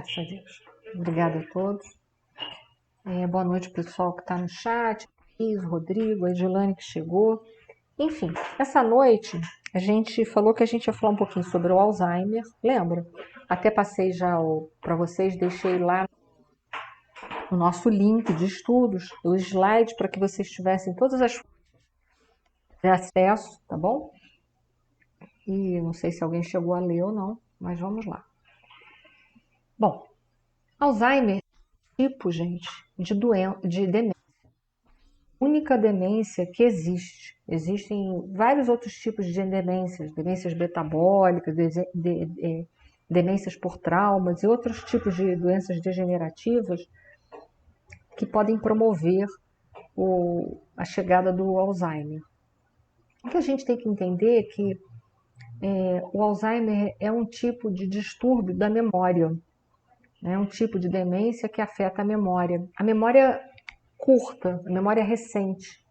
Graças a Deus. Obrigada a todos. Boa noite, pessoal que está no chat. Luiz, Rodrigo, a Edilane que chegou. Enfim, essa noite a gente falou que a gente ia falar um pouquinho sobre o Alzheimer. Lembra? Até passei já para vocês, deixei lá o nosso link de estudos, o slide, para que vocês tivessem todas as fontes de acesso, tá bom? E não sei se alguém chegou a ler ou não, mas vamos lá. Bom, Alzheimer é um tipo, gente, de demência. Única demência que existe. Existem vários outros tipos de demências, demências metabólicas, demências por traumas e outros tipos de doenças degenerativas que podem promover a chegada do Alzheimer. O que a gente tem que entender é que o Alzheimer é um tipo de distúrbio da memória, é um tipo de demência que afeta a memória curta, a memória recente,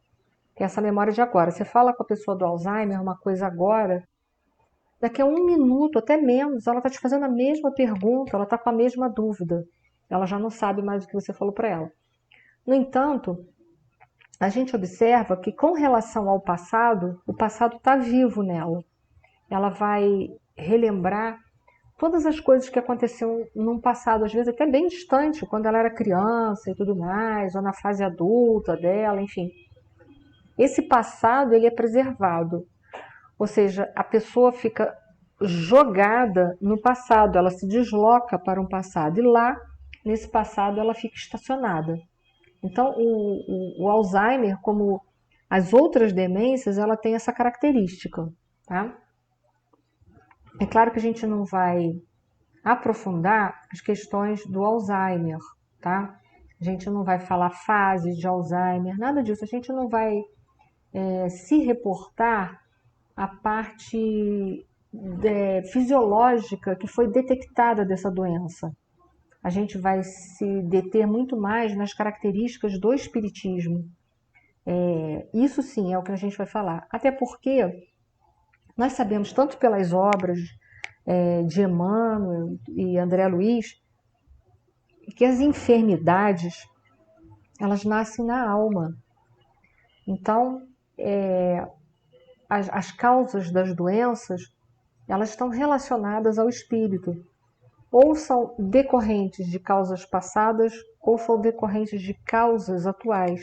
que é essa memória de agora. Você fala com a pessoa do Alzheimer uma coisa agora, daqui a 1 minuto, até menos, ela está te fazendo a mesma pergunta, ela está com a mesma dúvida. Ela já não sabe mais o que você falou para ela. No entanto, a gente observa que com relação ao passado, o passado está vivo nela. Ela vai relembrar todas as coisas que aconteceram num passado, às vezes até bem distante, quando ela era criança e tudo mais, ou na fase adulta dela, enfim. Esse passado, ele é preservado. Ou seja, a pessoa fica jogada no passado, ela se desloca para um passado e lá, nesse passado, ela fica estacionada. Então, o Alzheimer, como as outras demências, ela tem essa característica, tá? É claro que a gente não vai aprofundar as questões do Alzheimer, tá? A gente não vai falar fases de Alzheimer, nada disso. A gente não vai se reportar a parte fisiológica que foi detectada dessa doença. A gente vai se deter muito mais nas características do espiritismo. Isso sim é o que a gente vai falar. Até porque nós sabemos, tanto pelas obras de Emmanuel e André Luiz, que as enfermidades, elas nascem na alma. Então, as causas das doenças, elas estão relacionadas ao espírito. Ou são decorrentes de causas passadas, ou são decorrentes de causas atuais.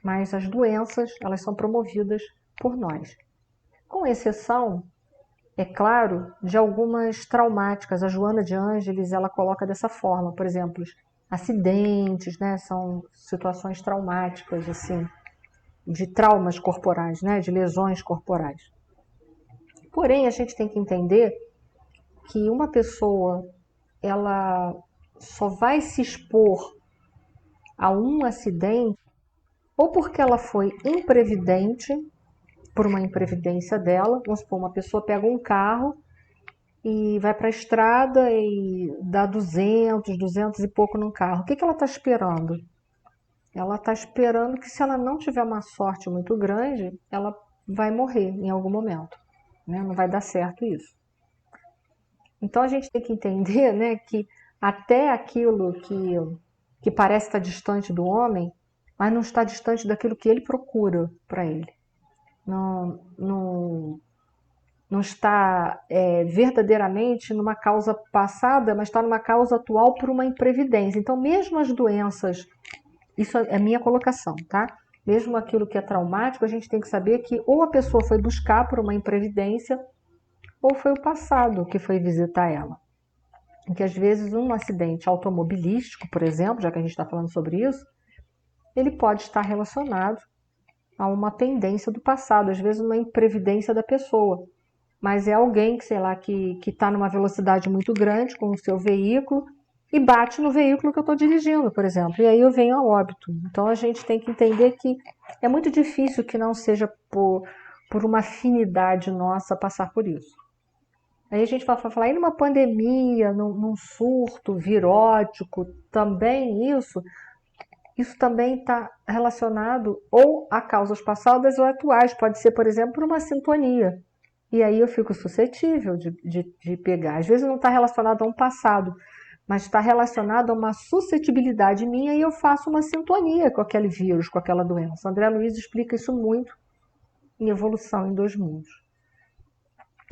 Mas as doenças, elas são promovidas por nós. Com exceção, é claro, de algumas traumáticas. A Joana de Ângeles, ela coloca dessa forma, por exemplo, acidentes, né, são situações traumáticas, assim, de traumas corporais, né, de lesões corporais. Porém, a gente tem que entender que uma pessoa, ela só vai se expor a um acidente ou porque ela foi imprevidente, por uma imprevidência dela. Vamos supor, uma pessoa pega um carro e vai para a estrada e dá 200 e pouco no carro. O que ela está esperando? Ela está esperando que, se ela não tiver uma sorte muito grande, ela vai morrer em algum momento, né? Não vai dar certo isso. Então a gente tem que entender, né, que até aquilo que parece estar distante do homem, mas não está distante daquilo que ele procura para ele. Não está verdadeiramente numa causa passada, mas está numa causa atual por uma imprevidência. Então, mesmo as doenças, isso é a minha colocação, tá? Mesmo aquilo que é traumático, a gente tem que saber que ou a pessoa foi buscar por uma imprevidência, ou foi o passado que foi visitar ela. Que às vezes um acidente automobilístico, por exemplo, já que a gente está falando sobre isso, ele pode estar relacionado a uma tendência do passado, às vezes uma imprevidência da pessoa. Mas é alguém que, sei lá, que está numa velocidade muito grande com o seu veículo e bate no veículo que eu estou dirigindo, por exemplo, e aí eu venho a óbito. Então a gente tem que entender que é muito difícil que não seja por uma afinidade nossa passar por isso. Aí a gente vai falar, e numa pandemia, num surto virótico, também isso também está relacionado ou a causas passadas ou atuais. Pode ser, por exemplo, por uma sintonia. E aí eu fico suscetível de pegar. Às vezes não está relacionado a um passado, mas está relacionado a uma suscetibilidade minha e eu faço uma sintonia com aquele vírus, com aquela doença. André Luiz explica isso muito em Evolução em Dois Mundos.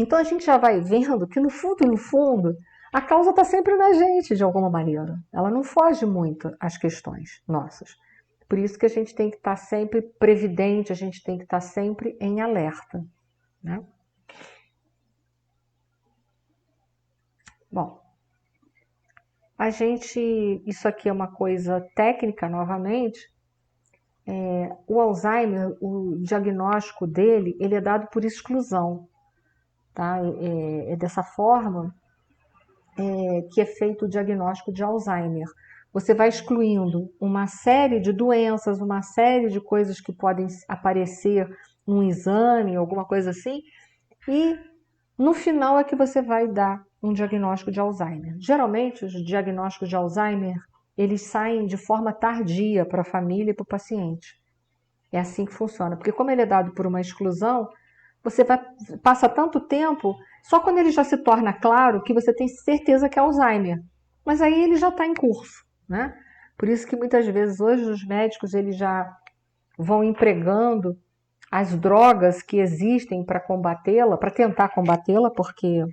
Então a gente já vai vendo que no fundo, a causa está sempre na gente, de alguma maneira. Ela não foge muito às questões nossas. Por isso que a gente tem que estar sempre previdente, a gente tem que estar sempre em alerta, né? Bom, isso aqui é uma coisa técnica novamente. O Alzheimer, o diagnóstico dele, ele é dado por exclusão, tá? É dessa forma que é feito o diagnóstico de Alzheimer. Você vai excluindo uma série de doenças, uma série de coisas que podem aparecer num exame, alguma coisa assim, e no final é que você vai dar um diagnóstico de Alzheimer. Geralmente, os diagnósticos de Alzheimer, eles saem de forma tardia para a família e para o paciente. É assim que funciona, porque como ele é dado por uma exclusão, passa tanto tempo, só quando ele já se torna claro que você tem certeza que é Alzheimer. Mas aí ele já está em curso, né? Por isso que muitas vezes hoje os médicos eles já vão empregando as drogas que existem para combatê-la, para tentar combatê-la, porque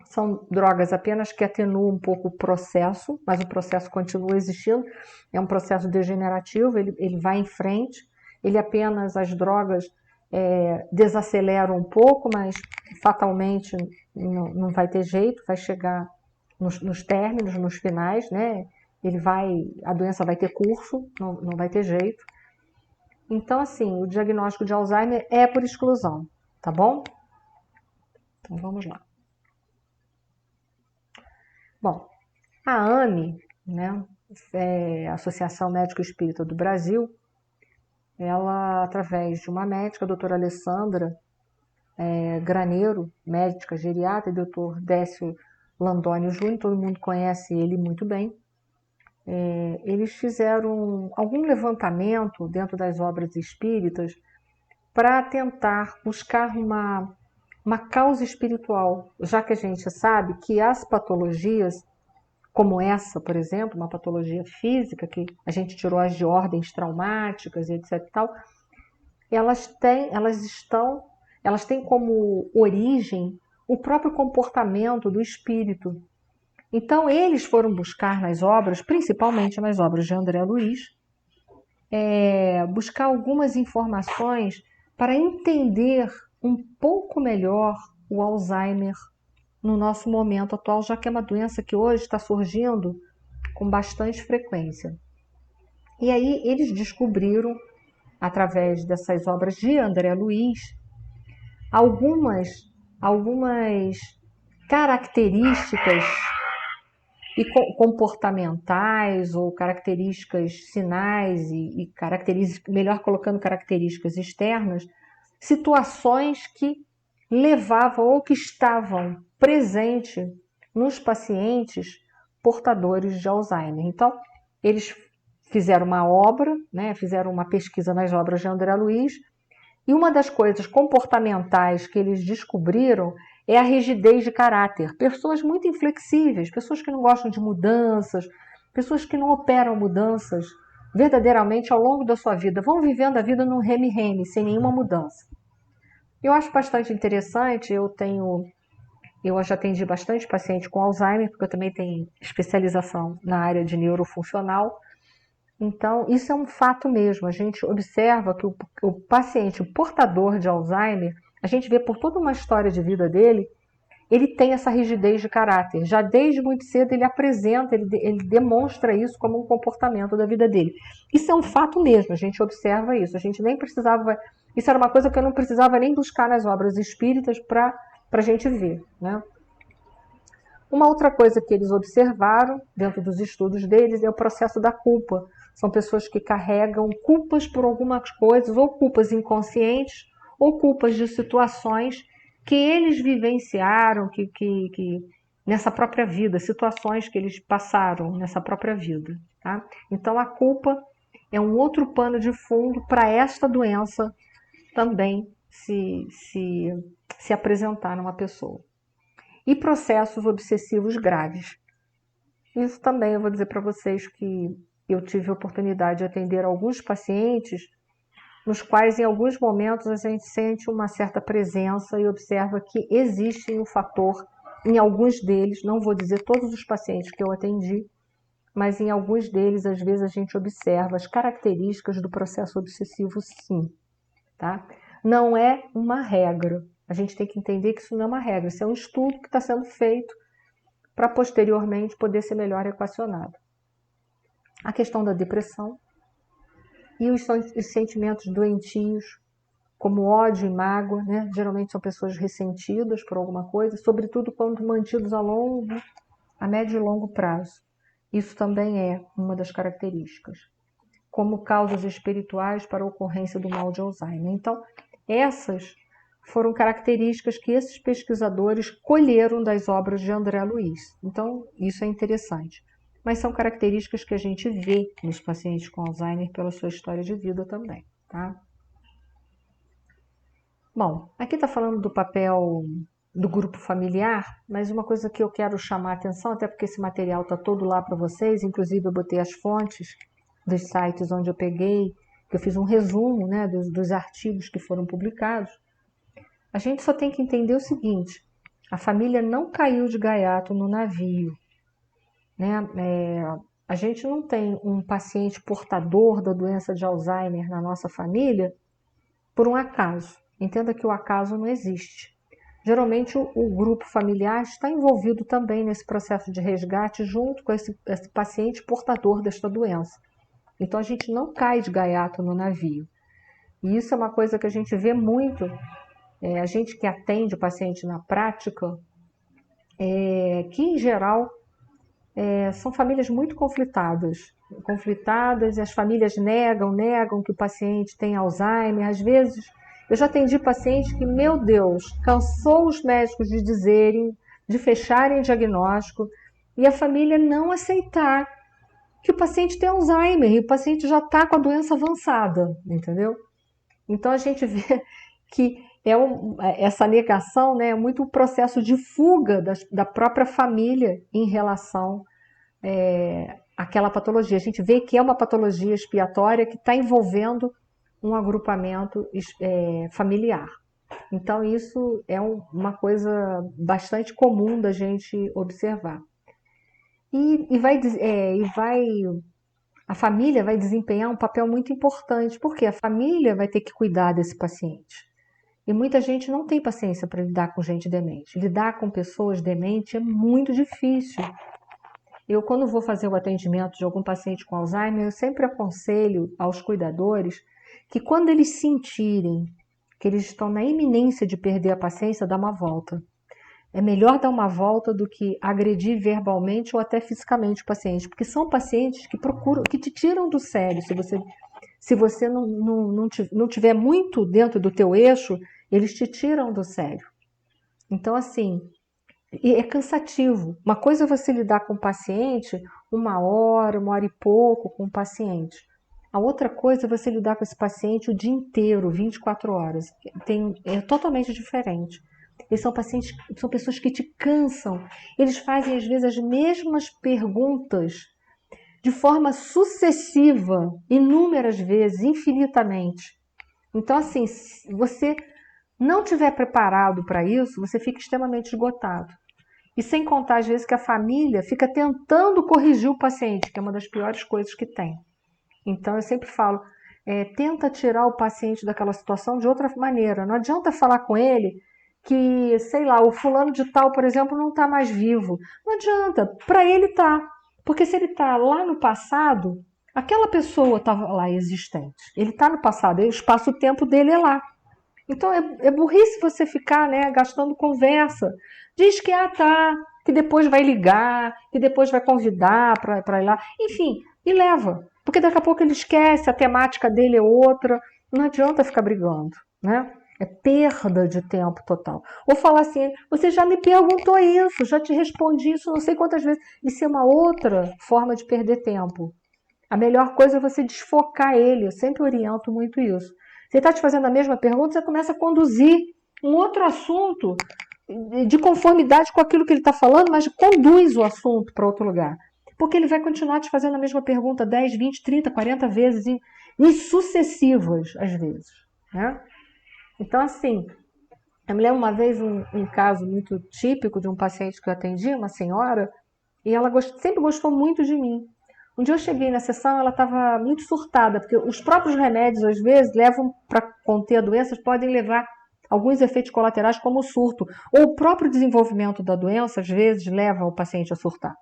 são drogas apenas que atenuam um pouco o processo, mas o processo continua existindo, é um processo degenerativo, ele vai em frente, as drogas desaceleram um pouco, mas fatalmente não vai ter jeito, vai chegar nos términos, nos finais, né? A doença vai ter curso, não vai ter jeito. Então, assim, o diagnóstico de Alzheimer é por exclusão, tá bom? Então, vamos lá. Bom, a AME, né, a Associação Médico Espírita do Brasil, ela, através de uma médica, a doutora Alessandra Graneiro, médica geriatra, e doutor Décio Landônio Júnior, todo mundo conhece ele muito bem, eles fizeram algum levantamento dentro das obras espíritas para tentar buscar uma causa espiritual, já que a gente sabe que as patologias, como essa, por exemplo, uma patologia física, que a gente tirou as de ordens traumáticas e etc e tal, elas têm como origem o próprio comportamento do espírito. Então, eles foram buscar nas obras, principalmente nas obras de André Luiz, buscar algumas informações para entender um pouco melhor o Alzheimer no nosso momento atual, já que é uma doença que hoje está surgindo com bastante frequência. E aí eles descobriram, através dessas obras de André Luiz, algumas características e comportamentais ou características sinais e características, melhor colocando características externas, situações que levavam ou que estavam presentes nos pacientes portadores de Alzheimer. Então, eles fizeram uma obra, né, fizeram uma pesquisa nas obras de André Luiz, e uma das coisas comportamentais que eles descobriram é a rigidez de caráter. Pessoas muito inflexíveis, pessoas que não gostam de mudanças, pessoas que não operam mudanças verdadeiramente ao longo da sua vida, vão vivendo a vida num reme-reme, sem nenhuma mudança. Eu acho bastante interessante, eu já atendi bastante paciente com Alzheimer, porque eu também tenho especialização na área de neurofuncional. Então, isso é um fato mesmo. A gente observa que o paciente portador de Alzheimer, a gente vê por toda uma história de vida dele, ele tem essa rigidez de caráter. Já desde muito cedo ele apresenta, ele demonstra isso como um comportamento da vida dele. Isso é um fato mesmo, a gente observa isso. A gente nem precisava... Isso era uma coisa que eu não precisava nem buscar nas obras espíritas para a gente ver, né? Uma outra coisa que eles observaram dentro dos estudos deles é o processo da culpa. São pessoas que carregam culpas por algumas coisas, ou culpas inconscientes, ou culpas de situações que eles vivenciaram, que nessa própria vida, situações que eles passaram nessa própria vida. Tá? Então a culpa é um outro pano de fundo para esta doença também se apresentar numa pessoa. E processos obsessivos graves. Isso também eu vou dizer para vocês que eu tive a oportunidade de atender alguns pacientes nos quais em alguns momentos a gente sente uma certa presença e observa que existe um fator em alguns deles, não vou dizer todos os pacientes que eu atendi, mas em alguns deles, às vezes, a gente observa as características do processo obsessivo, sim, tá? Não é uma regra. A gente tem que entender que isso não é uma regra, isso é um estudo que está sendo feito para posteriormente poder ser melhor equacionado. A questão da depressão e os sentimentos doentios, como ódio e mágoa, né? Geralmente são pessoas ressentidas por alguma coisa, sobretudo quando mantidos a médio e longo prazo. Isso também é uma das características, como causas espirituais para a ocorrência do mal de Alzheimer. Então, essas foram características que esses pesquisadores colheram das obras de André Luiz. Então, isso é interessante. Mas são características que a gente vê nos pacientes com Alzheimer pela sua história de vida também, tá? Bom, aqui está falando do papel do grupo familiar, mas uma coisa que eu quero chamar a atenção, até porque esse material está todo lá para vocês, inclusive eu botei as fontes dos sites onde eu peguei, que eu fiz um resumo, né, dos artigos que foram publicados. A gente só tem que entender o seguinte: a família não caiu de gaiato no navio, né? A gente não tem um paciente portador da doença de Alzheimer na nossa família por um acaso. Entenda que o acaso não existe. Geralmente o grupo familiar está envolvido também nesse processo de resgate junto com esse paciente portador desta doença. Então a gente não cai de gaiato no navio. E isso é uma coisa que a gente vê muito, a gente que atende o paciente na prática, que em geral são famílias muito conflitadas, e as famílias negam que o paciente tem Alzheimer. Às vezes, eu já atendi pacientes que, meu Deus, cansou os médicos de fecharem diagnóstico e a família não aceitar que o paciente tem Alzheimer e o paciente já está com a doença avançada, entendeu? Então a gente vê que essa negação, né, é muito um processo de fuga da própria família em relação àquela patologia. A gente vê que é uma patologia expiatória que está envolvendo um agrupamento familiar. Então isso é uma coisa bastante comum da gente observar. A família vai desempenhar um papel muito importante, porque a família vai ter que cuidar desse paciente. E muita gente não tem paciência para lidar com gente demente. Lidar com pessoas dementes é muito difícil. Eu, quando vou fazer o atendimento de algum paciente com Alzheimer, eu sempre aconselho aos cuidadores que quando eles sentirem que eles estão na iminência de perder a paciência, dá uma volta. É melhor dar uma volta do que agredir verbalmente ou até fisicamente o paciente, porque são pacientes que procuram, que te tiram do sério. Se você não tiver muito dentro do teu eixo, eles te tiram do sério. Então, assim, é cansativo. Uma coisa é você lidar com o paciente 1 hora e pouco com o paciente. A outra coisa é você lidar com esse paciente o dia inteiro, 24 horas. É totalmente diferente. Eles são pacientes, são pessoas que te cansam. Eles fazem, às vezes, as mesmas perguntas de forma sucessiva, inúmeras vezes, infinitamente. Então, assim, se você não estiver preparado para isso, você fica extremamente esgotado. E sem contar, às vezes, que a família fica tentando corrigir o paciente, que é uma das piores coisas que tem. Então, eu sempre falo, tenta tirar o paciente daquela situação de outra maneira. Não adianta falar com ele que, sei lá, o fulano de tal, por exemplo, não está mais vivo. Não adianta, para ele tá. Porque se ele está lá no passado, aquela pessoa estava lá existente. Ele está no passado, o espaço-tempo dele é lá. Então é burrice você ficar, né, gastando conversa. Diz que tá, que depois vai ligar, que depois vai convidar para ir lá. Enfim, e leva. Porque daqui a pouco ele esquece, a temática dele é outra. Não adianta ficar brigando, né? É perda de tempo total. Ou falar assim, você já me perguntou isso, já te respondi isso não sei quantas vezes. Isso é uma outra forma de perder tempo. A melhor coisa é você desfocar ele. Eu sempre oriento muito isso. Você está te fazendo a mesma pergunta, você começa a conduzir um outro assunto de conformidade com aquilo que ele está falando, mas conduz o assunto para outro lugar. Porque ele vai continuar te fazendo a mesma pergunta 10, 20, 30, 40 vezes, e sucessivas, às vezes, né? Então, assim, eu me lembro uma vez um caso muito típico de um paciente que eu atendi, uma senhora, e ela sempre gostou muito de mim. Um dia eu cheguei na sessão, ela estava muito surtada, porque os próprios remédios, às vezes, levam para conter doenças, podem levar alguns efeitos colaterais, como o surto. Ou o próprio desenvolvimento da doença, às vezes, leva o paciente a surtar.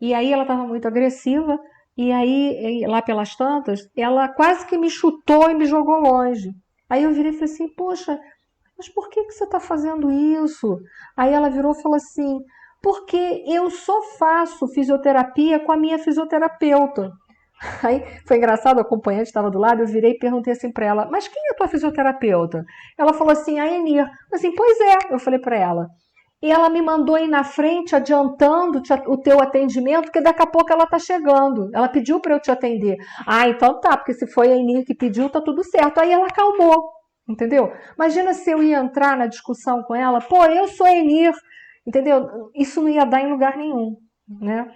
E aí ela estava muito agressiva, e aí, lá pelas tantas, ela quase que me chutou e me jogou longe. Aí eu virei e falei assim, poxa, mas por que você está fazendo isso? Aí ela virou e falou assim, porque eu só faço fisioterapia com a minha fisioterapeuta. Aí foi engraçado, o acompanhante estava do lado, eu virei e perguntei assim para ela, mas quem é a tua fisioterapeuta? Ela falou assim, a Enir. Assim, pois é, eu falei para ela. E ela me mandou ir na frente, adiantando o teu atendimento, porque daqui a pouco ela está chegando. Ela pediu para eu te atender. Ah, então tá, porque se foi a Enir que pediu, tá tudo certo. Aí ela acalmou, entendeu? Imagina se eu ia entrar na discussão com ela, pô, eu sou a Enir, entendeu? Isso não ia dar em lugar nenhum, né?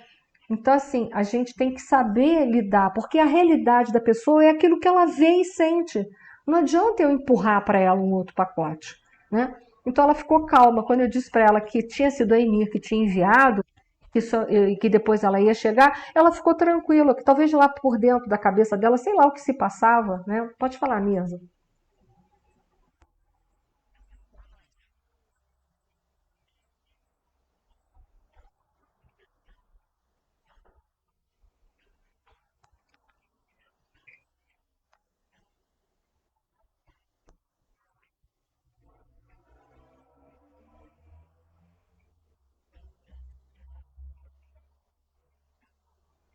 Então, assim, a gente tem que saber lidar, porque a realidade da pessoa é aquilo que ela vê e sente. Não adianta eu empurrar para ela um outro pacote, né? Então ela ficou calma. Quando eu disse para ela que tinha sido a Emir que tinha enviado, que depois ela ia chegar, ela ficou tranquila, que talvez lá por dentro da cabeça dela, sei lá o que se passava, né? Pode falar, Misa.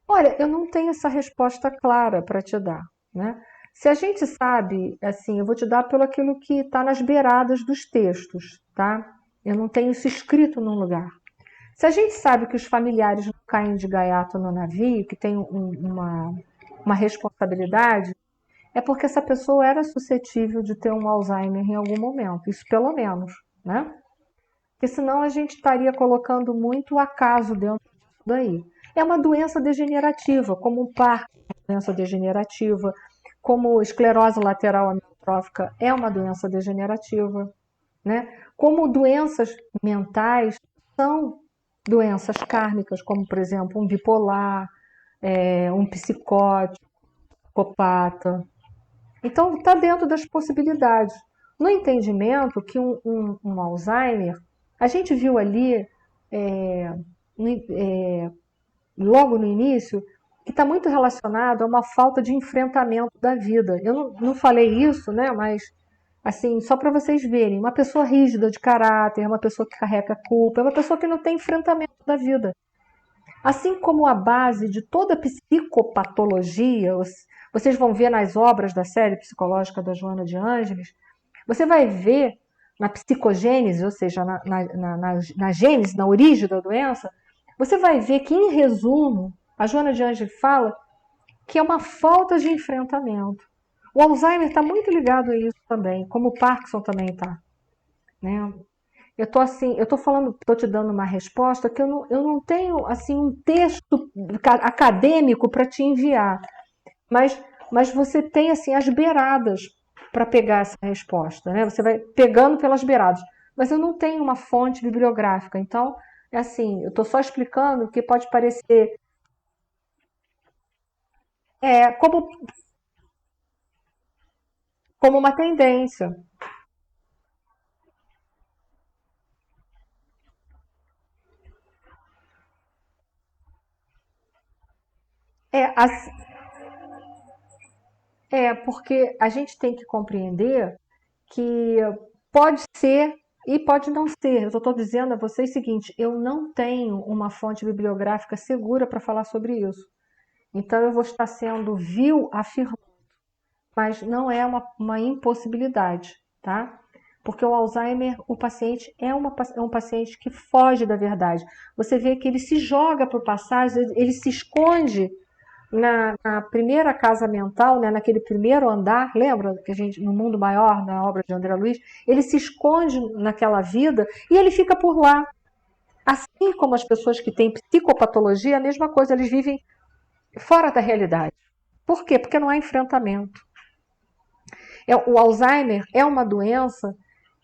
Olha, eu não tenho essa resposta clara para te dar, né? Se a gente sabe, assim, eu vou te dar pelo aquilo que está nas beiradas dos textos, tá? Eu não tenho isso escrito num lugar. Se a gente sabe que os familiares não caem de gaiato no navio, que tem uma responsabilidade, é porque essa pessoa era suscetível de ter um Alzheimer em algum momento, isso pelo menos, né? Porque senão a gente estaria colocando muito acaso dentro disso daí. É uma doença degenerativa, como o Parkinson é uma doença degenerativa, como esclerose lateral amiotrófica é uma doença degenerativa, né? Como doenças mentais são doenças kármicas, como por exemplo um bipolar, um psicótico, psicopata. Então está dentro das possibilidades. No entendimento que um Alzheimer, a gente viu ali logo no início, que está muito relacionado a uma falta de enfrentamento da vida. Eu não falei isso, né? Mas assim, só para vocês verem, uma pessoa rígida de caráter, uma pessoa que carrega culpa, é uma pessoa que não tem enfrentamento da vida. Assim como a base de toda psicopatologia, vocês vão ver nas obras da série psicológica da Joana de Ângeles, você vai ver na psicogênese, ou seja, na gênese, na origem da doença, você vai ver que, em resumo, a Joana de Ângeles fala que é uma falta de enfrentamento. O Alzheimer está muito ligado a isso também, como o Parkinson também está, né? Eu tô assim, eu tô falando, tô te dando uma resposta que eu não tenho assim um texto acadêmico para te enviar, mas, mas você tem assim as beiradas para pegar essa resposta, né? Você vai pegando pelas beiradas, mas eu não tenho uma fonte bibliográfica, então é assim, eu estou só explicando que pode parecer como uma tendência. É, porque a gente tem que compreender que pode ser e pode não ser. Eu estou dizendo a vocês o seguinte: eu não tenho uma fonte bibliográfica segura para falar sobre isso. Então eu vou estar sendo vil afirmando, mas não é uma impossibilidade, tá? Porque o Alzheimer, o paciente é um paciente que foge da verdade. Você vê que ele se joga para o passado, ele se esconde na primeira casa mental, né, naquele primeiro andar, lembra que a gente, no Mundo Maior, na obra de André Luiz, ele se esconde naquela vida e ele fica por lá. Assim como as pessoas que têm psicopatologia, a mesma coisa, eles vivem fora da realidade. Por quê? Porque não há enfrentamento. O Alzheimer é uma doença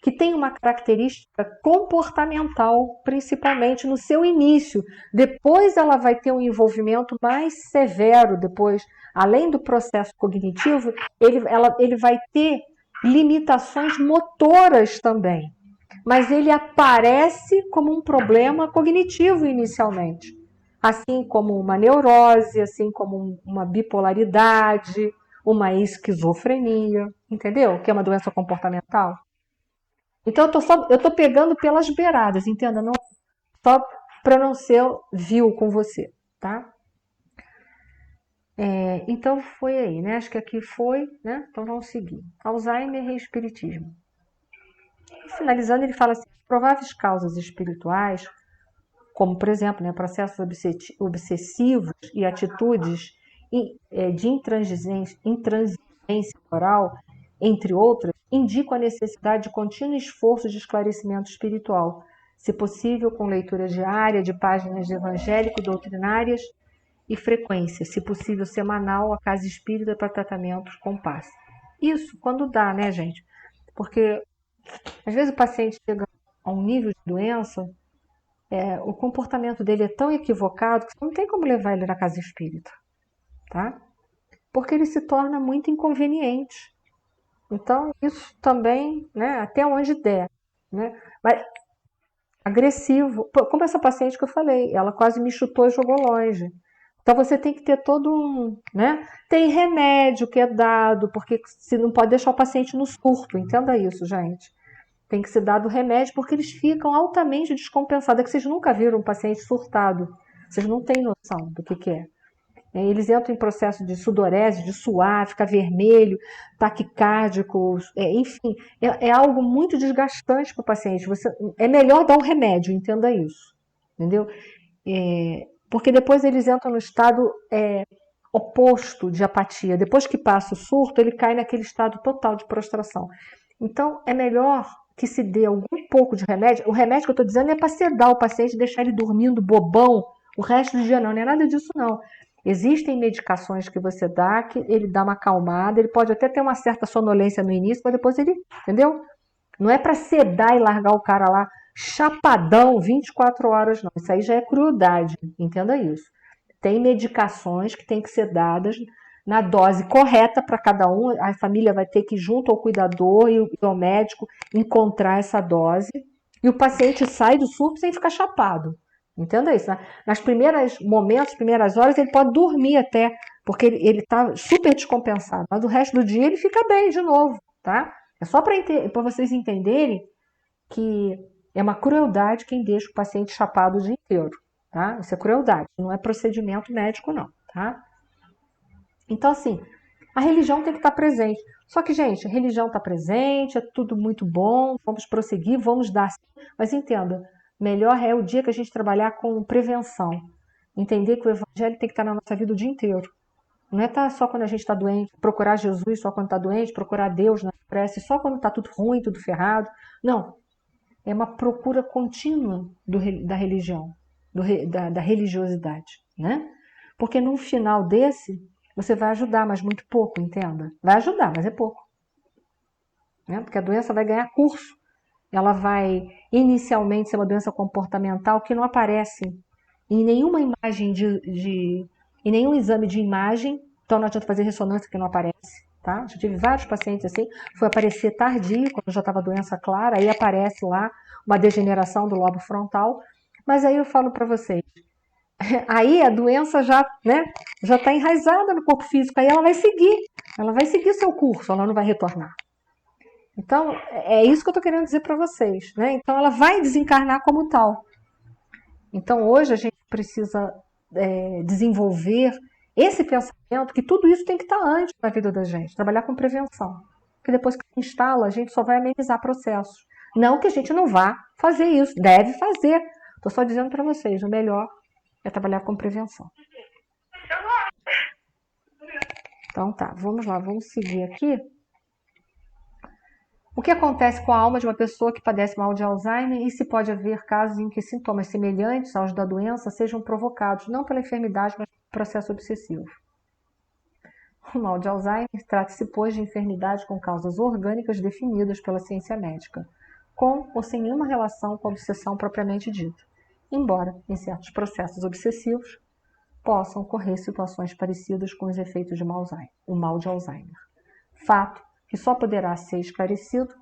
que tem uma característica comportamental, principalmente no seu início. Depois ela vai ter um envolvimento mais severo, depois, além do processo cognitivo, ele vai ter limitações motoras também. Mas ele aparece como um problema cognitivo inicialmente. Assim como uma neurose, assim como uma bipolaridade, uma esquizofrenia, entendeu? Que é uma doença comportamental. Então eu tô pegando pelas beiradas, entenda? Não, só para não ser vil com você, tá? Então foi aí, né? Acho que aqui foi, né? Então vamos seguir. Alzheimer e espiritismo. Finalizando, ele fala assim: prováveis causas espirituais, como por exemplo, né, processos obsessivos e atitudes de intransigência moral, entre outras, indicam a necessidade de contínuo esforço de esclarecimento espiritual, se possível com leitura diária de páginas evangélico-doutrinárias e frequência, se possível semanal, a casa espírita para tratamentos com paz. Isso quando dá, né, gente? Porque às vezes o paciente chega a um nível de doença, o comportamento dele é tão equivocado que você não tem como levar ele na casa espírita, tá? Porque ele se torna muito inconveniente. Então, isso também, né, até onde der, né? Mas agressivo, como essa paciente que eu falei, ela quase me chutou e jogou longe. Então você tem que ter todo um, né? Tem remédio que é dado, porque se não pode deixar o paciente no surto, entenda isso, gente. Tem que ser dado remédio porque eles ficam altamente descompensados. É que vocês nunca viram um paciente surtado. Vocês não têm noção do que é. Eles entram em processo de sudorese, de suar, ficar vermelho, taquicárdico, enfim, é algo muito desgastante para o paciente. É melhor dar um remédio, entenda isso, entendeu? Porque depois eles entram no estado oposto de apatia. Depois que passa o surto, ele cai naquele estado total de prostração. Então, é melhor que se dê algum pouco de remédio. O remédio que eu estou dizendo é para sedar o paciente, deixar ele dormindo bobão o resto do dia, não é nada disso, não. Existem medicações que você dá, que ele dá uma acalmada, ele pode até ter uma certa sonolência no início, mas depois ele, entendeu? Não é para sedar e largar o cara lá chapadão 24 horas, não. Isso aí já é crueldade, entenda isso. Tem medicações que têm que ser dadas na dose correta para cada um. A família vai ter que ir junto ao cuidador e ao médico encontrar essa dose. E o paciente sai do surto sem ficar chapado. Entenda isso. Nas primeiras momentos, primeiras horas, ele pode dormir até, porque ele está super descompensado. Mas o resto do dia ele fica bem de novo, tá? É só para vocês entenderem que é uma crueldade quem deixa o paciente chapado o dia inteiro, tá? Isso é crueldade, não é procedimento médico, não, tá? Então, assim, a religião tem que estar presente. Só que, gente, a religião está presente, é tudo muito bom, vamos prosseguir, vamos dar. Mas entenda, melhor é o dia que a gente trabalhar com prevenção. Entender que o evangelho tem que estar na nossa vida o dia inteiro. Não é estar só quando a gente está doente, procurar Jesus só quando está doente, procurar Deus na prece só quando está tudo ruim, tudo ferrado. Não. É uma procura contínua da religião, da religiosidade, né? Porque no final desse, você vai ajudar, mas muito pouco, entenda? Vai ajudar, mas é pouco. Né? Porque a doença vai ganhar curso. Ela vai inicialmente ser uma doença comportamental que não aparece em nenhuma imagem em nenhum exame de imagem, então não adianta fazer ressonância que não aparece, tá? Já tive vários pacientes assim, foi aparecer tardio, quando já estava a doença clara, aí aparece lá uma degeneração do lobo frontal, mas aí eu falo para vocês, aí a doença já, né, já está enraizada no corpo físico, aí ela vai seguir seu curso, ela não vai retornar. Então, é isso que eu estou querendo dizer para vocês, né? Então, ela vai desencarnar como tal. Então, hoje a gente precisa desenvolver esse pensamento que tudo isso tem que estar antes na vida da gente, trabalhar com prevenção. Porque depois que instala, a gente só vai amenizar processos. Não que a gente não vá fazer isso, deve fazer. Estou só dizendo para vocês, o melhor é trabalhar com prevenção. Então tá, vamos lá, vamos seguir aqui. O que acontece com a alma de uma pessoa que padece mal de Alzheimer e se pode haver casos em que sintomas semelhantes aos da doença sejam provocados não pela enfermidade, mas pelo processo obsessivo. O mal de Alzheimer trata-se, pois, de enfermidade com causas orgânicas definidas pela ciência médica, com ou sem nenhuma relação com a obsessão propriamente dita, embora, em certos processos obsessivos, possam ocorrer situações parecidas com os efeitos de o mal de Alzheimer. Fato que só poderá ser esclarecido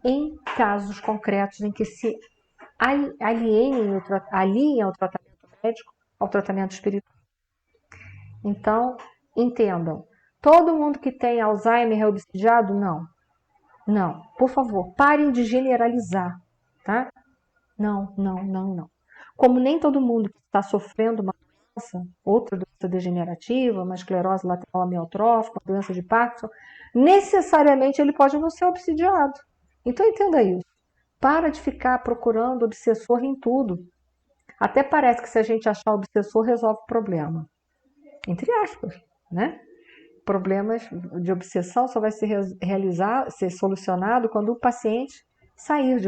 em casos concretos em que se aliem ao tratamento médico ao tratamento espiritual. Então, entendam, todo mundo que tem Alzheimer é obsidiado? Não. Não. Por favor, parem de generalizar, tá? Não. Como nem todo mundo que está sofrendo uma doença, outra doença degenerativa, uma esclerose lateral amiotrófica, uma doença de Parkinson, necessariamente ele pode não ser obsidiado. Então entenda isso. Para de ficar procurando obsessor em tudo. Até parece que se a gente achar obsessor, resolve o problema. Entre aspas, né? Problemas de obsessão só vai ser solucionado quando o paciente sair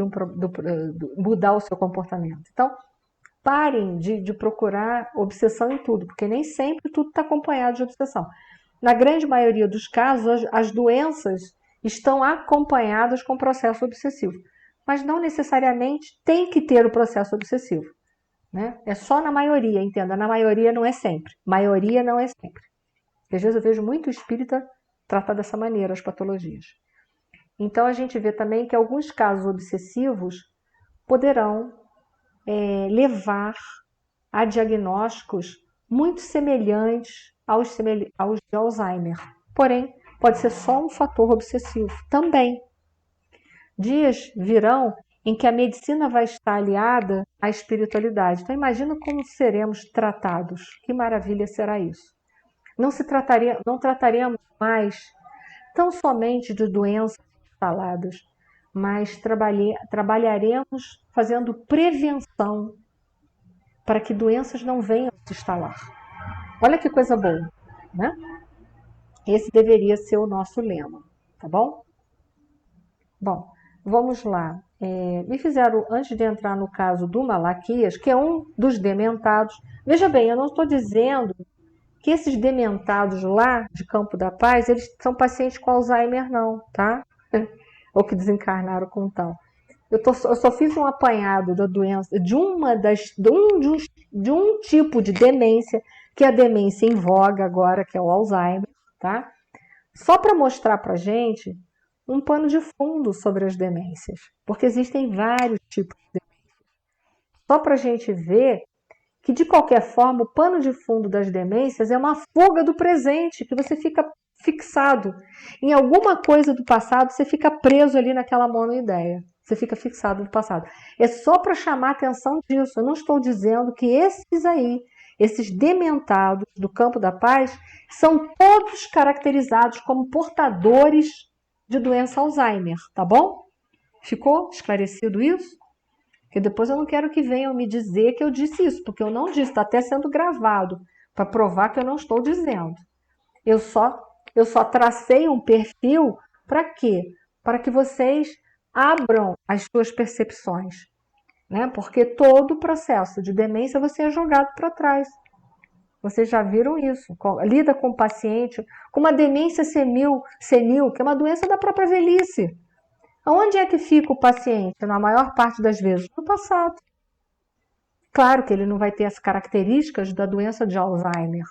mudar o seu comportamento. Então, parem de procurar obsessão em tudo, porque nem sempre tudo está acompanhado de obsessão. Na grande maioria dos casos, as doenças estão acompanhadas com processo obsessivo, mas não necessariamente tem que ter o processo obsessivo, né? É só na maioria, entenda, na maioria não é sempre. Maioria não é sempre. Porque às vezes eu vejo muito espírita tratar dessa maneira as patologias. Então a gente vê também que alguns casos obsessivos poderão levar a diagnósticos muito semelhantes aos de Alzheimer. Porém, pode ser só um fator obsessivo também. Dias virão em que a medicina vai estar aliada à espiritualidade. Então imagina como seremos tratados. Que maravilha será isso. Não trataremos mais tão somente de doenças instaladas, mas trabalharemos fazendo prevenção para que doenças não venham se instalar. Olha que coisa boa, né? Esse deveria ser o nosso lema, tá bom? Bom, vamos lá. Me fizeram, antes de entrar no caso do Malaquias, que é um dos dementados, veja bem, eu não estou dizendo que esses dementados lá de Campo da Paz, eles são pacientes com Alzheimer não, tá? Ou que desencarnaram com tal. Eu só fiz um apanhado da doença, de um tipo de demência, que é a demência em voga agora, que é o Alzheimer, tá? Só para mostrar para gente um pano de fundo sobre as demências, porque existem vários tipos de demência. Só para a gente ver que, de qualquer forma, o pano de fundo das demências é uma fuga do presente, que você fica fixado em alguma coisa do passado, você fica preso ali naquela monoideia. Você fica fixado no passado. É só para chamar a atenção disso. Eu não estou dizendo que esses dementados do Campo da Paz, são todos caracterizados como portadores de doença Alzheimer, tá bom? Ficou esclarecido isso? Porque depois eu não quero que venham me dizer que eu disse isso, porque eu não disse, está até sendo gravado, para provar que eu não estou dizendo. Eu só tracei um perfil para quê? Para que vocês abram as suas percepções, né? Porque todo o processo de demência você é jogado para trás. Vocês já viram isso. Lida com o paciente com uma demência senil, que é uma doença da própria velhice. Onde é que fica o paciente? Na maior parte das vezes, no passado. Claro que ele não vai ter as características da doença de Alzheimer,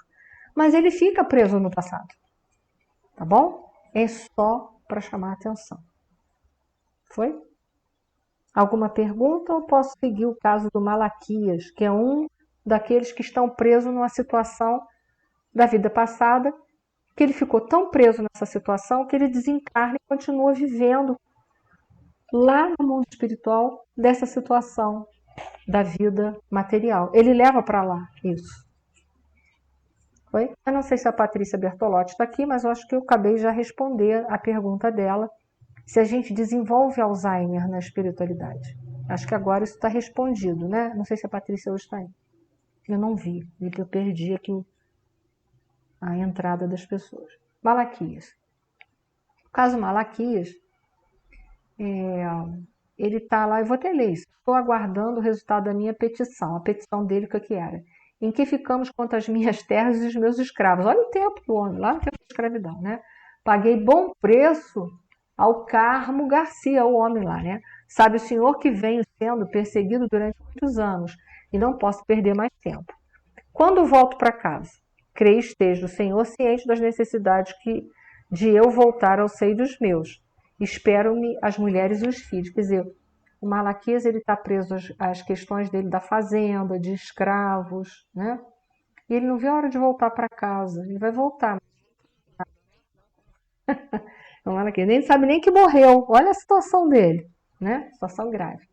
mas ele fica preso no passado. Tá bom? É só para chamar a atenção. Foi? Alguma pergunta ou posso seguir o caso do Malaquias, que é um daqueles que estão presos numa situação da vida passada, que ele ficou tão preso nessa situação que ele desencarna e continua vivendo lá no mundo espiritual dessa situação da vida material. Ele leva para lá isso. Foi? Eu não sei se a Patrícia Bertolotti está aqui, mas eu acho que eu acabei já responder a pergunta dela, se a gente desenvolve Alzheimer na espiritualidade. Acho que agora isso está respondido, né? Não sei se a Patrícia hoje está aí. Eu não vi, eu perdi aqui a entrada das pessoas. Malaquias. O caso Malaquias Ele está lá, eu vou até ler isso. Estou aguardando o resultado da minha petição. A petição dele, o que era? Em que ficamos quanto às minhas terras e os meus escravos. Olha o tempo do homem, lá no tempo da escravidão, né? Paguei bom preço ao Carmo Garcia, o homem lá, né? Sabe o senhor que venho sendo perseguido durante muitos anos e não posso perder mais tempo. Quando volto para casa, creio esteja o Senhor ciente das necessidades de eu voltar ao seio dos meus. Espero-me as mulheres e os filhos. Quer dizer, o Malaquias está preso às questões dele da fazenda, de escravos, né? E ele não vê a hora de voltar para casa. Ele vai voltar. O Malaquias nem sabe nem que morreu. Olha a situação dele, né? Situação grave.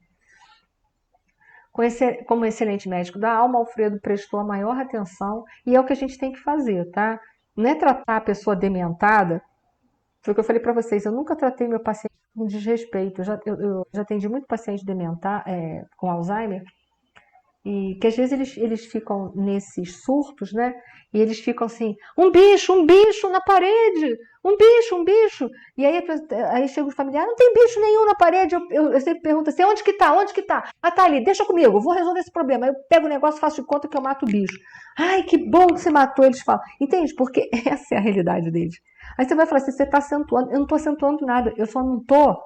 Como excelente médico da alma, Alfredo prestou a maior atenção e é o que a gente tem que fazer, tá? Não é tratar a pessoa dementada. Foi o que eu falei para vocês, eu nunca tratei meu paciente com desrespeito. Eu já atendi muito paciente com Alzheimer, e que às vezes eles ficam nesses surtos, né? E eles ficam assim, um bicho na parede, um bicho, um bicho. E aí chega o familiar, não tem bicho nenhum na parede. Eu sempre pergunto assim, onde que tá? Onde que tá? Ah, tá ali, deixa comigo, eu vou resolver esse problema. Aí eu pego o negócio, faço de conta que eu mato o bicho. Ai, que bom que você matou, eles falam. Entende? Porque essa é a realidade deles. Aí você vai falar assim, você está acentuando. Eu não estou acentuando nada, eu só não estou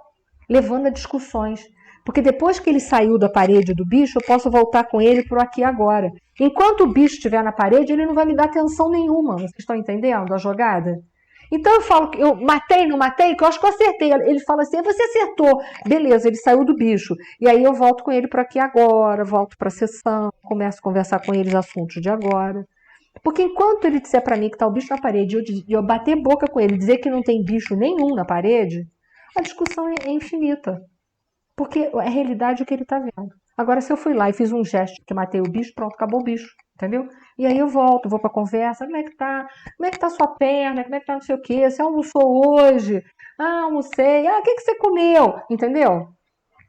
levando a discussões. Porque depois que ele saiu da parede do bicho, eu posso voltar com ele para o aqui e agora. Enquanto o bicho estiver na parede, ele não vai me dar atenção nenhuma. Vocês estão entendendo a jogada? Então eu falo que eu matei, não matei, que eu acho que eu acertei. Ele fala assim, você acertou. Beleza, ele saiu do bicho. E aí eu volto com ele para aqui agora, volto para a sessão, começo a conversar com eles assuntos de agora. Porque enquanto ele disser para mim que está o bicho na parede e eu bater boca com ele, dizer que não tem bicho nenhum na parede, a discussão é infinita. Porque é a realidade o que ele está vendo. Agora, se eu fui lá e fiz um gesto que matei o bicho, pronto, acabou o bicho, entendeu? E aí eu volto, vou para a conversa, como é que tá? Como é que tá a sua perna? Como é que tá não sei o quê? Você almoçou hoje? Ah, almocei. Ah, o que você comeu? Entendeu?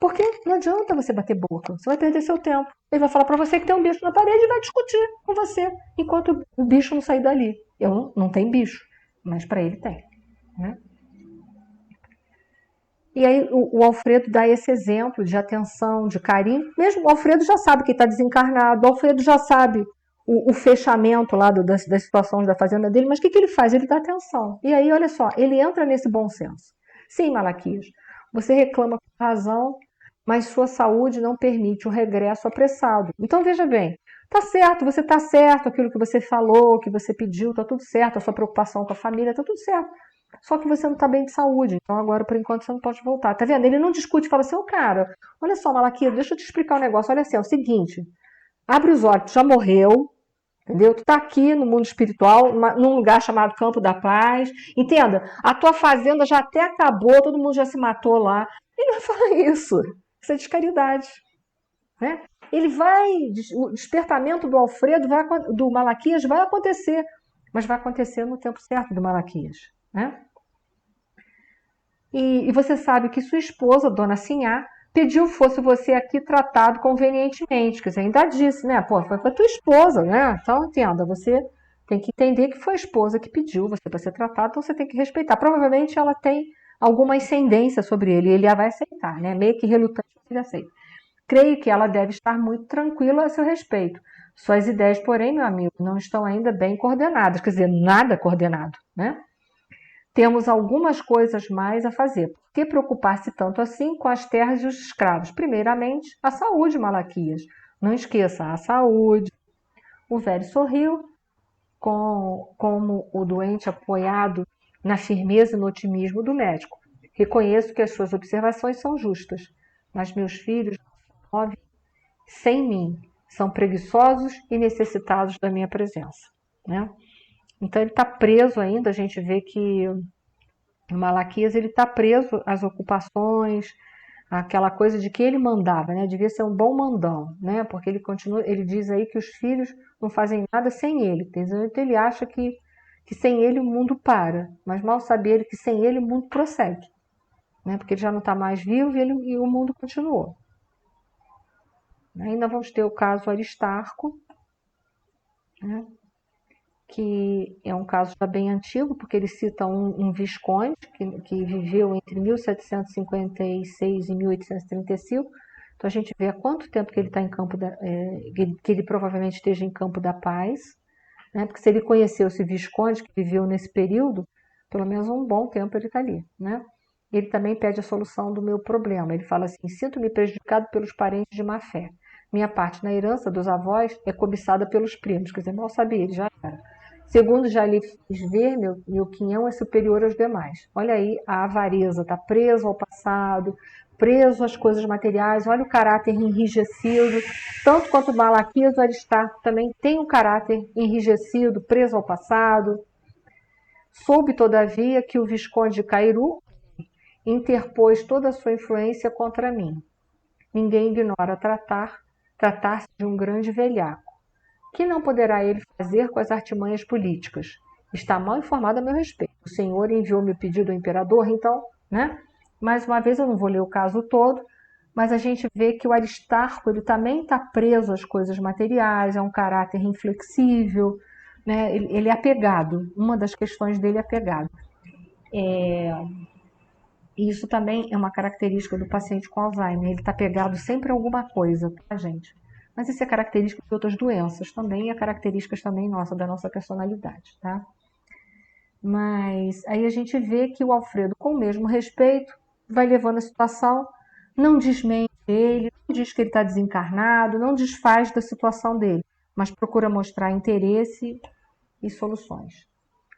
Porque não adianta você bater boca, você vai perder seu tempo. Ele vai falar para você que tem um bicho na parede e vai discutir com você, enquanto o bicho não sair dali. Eu não tem bicho, mas para ele tem, né? E aí o Alfredo dá esse exemplo de atenção, de carinho. Mesmo o Alfredo já sabe que está desencarnado, o Alfredo já sabe o fechamento lá das situações da fazenda dele, mas o que ele faz? Ele dá atenção. E aí, olha só, ele entra nesse bom senso. Sim, Malaquias, você reclama com razão, mas sua saúde não permite o regresso apressado. Então, veja bem, tá certo, você tá certo, aquilo que você falou, que você pediu, tá tudo certo, a sua preocupação com a família, tá tudo certo. Só que você não está bem de saúde, então agora por enquanto você não pode voltar. Tá vendo? Ele não discute, fala assim, ô cara, olha só, Malaquias, deixa eu te explicar um negócio. Olha assim, é o seguinte, abre os olhos, tu já morreu, entendeu? Tu tá aqui no mundo espiritual, num lugar chamado Campo da Paz. Entenda, a tua fazenda já até acabou, todo mundo já se matou lá. Ele não fala isso. Isso é descaridade, né? Ele vai, o despertamento do Alfredo, do Malaquias vai acontecer, mas vai acontecer no tempo certo do Malaquias, né? E você sabe que sua esposa, Dona Sinhá, pediu fosse você aqui tratado convenientemente. Quer dizer, ainda disse, né? Pô, foi tua esposa, né? Então, entenda, você tem que entender que foi a esposa que pediu você para ser tratado, então você tem que respeitar. Provavelmente ela tem alguma ascendência sobre ele e ele a vai aceitar, né? Meio que relutante, ele aceita. Creio que ela deve estar muito tranquila a seu respeito. Suas ideias, porém, meu amigo, não estão ainda bem coordenadas, quer dizer, nada coordenado, né? Temos algumas coisas mais a fazer. Por que preocupar-se tanto assim com as terras e os escravos? Primeiramente, a saúde, Malaquias. Não esqueça, a saúde. O velho sorriu, como o doente apoiado na firmeza e no otimismo do médico. Reconheço que as suas observações são justas, mas meus filhos movem sem mim, são preguiçosos e necessitados da minha presença, né? Então ele está preso ainda, a gente vê que o Malaquias ele está preso às ocupações, aquela coisa de que ele mandava, né? Devia ser um bom mandão, né? Porque ele diz aí que os filhos não fazem nada sem ele. Então ele acha que sem ele o mundo para, mas mal sabe ele que sem ele o mundo prossegue, né? Porque ele já não está mais vivo e o mundo continuou. Ainda vamos ter o caso Aristarco, né? que é um caso já bem antigo, porque ele cita um visconde que viveu entre 1756 e 1835. Então a gente vê há quanto tempo que ele está em Campo que ele provavelmente esteja em Campo da Paz, né? Porque se ele conheceu esse visconde que viveu nesse período, pelo menos um bom tempo ele está ali, né? Ele também pede a solução do meu problema. Ele fala assim: sinto-me prejudicado pelos parentes de má fé. Minha parte na herança dos avós é cobiçada pelos primos. Quer dizer, mal sabia, ele já era. Segundo já lhe fiz ver, meu quinhão é superior aos demais. Olha aí a avareza, está preso ao passado, preso às coisas materiais. Olha o caráter enrijecido. Tanto quanto Malaquias, o Aristarco também tem um caráter enrijecido, preso ao passado. Soube, todavia, que o Visconde de Cairu interpôs toda a sua influência contra mim. Ninguém ignora tratar-se de um grande velhaco. Que não poderá ele fazer com as artimanhas políticas? Está mal informado a meu respeito. O senhor enviou-me o pedido ao imperador, então, né? Mais uma vez, eu não vou ler o caso todo, mas a gente vê que o Aristarco ele também está preso às coisas materiais, é um caráter inflexível, né? Ele é apegado. Uma das questões dele é apegado. E isso também é uma característica do paciente com Alzheimer. Ele está pegado sempre a alguma coisa, tá, gente? Mas isso é característica de outras doenças também, e é características também nossa, da nossa personalidade, tá? Mas aí a gente vê que o Alfredo, com o mesmo respeito, vai levando a situação, não desmente ele, não diz que ele está desencarnado, não desfaz da situação dele, mas procura mostrar interesse e soluções.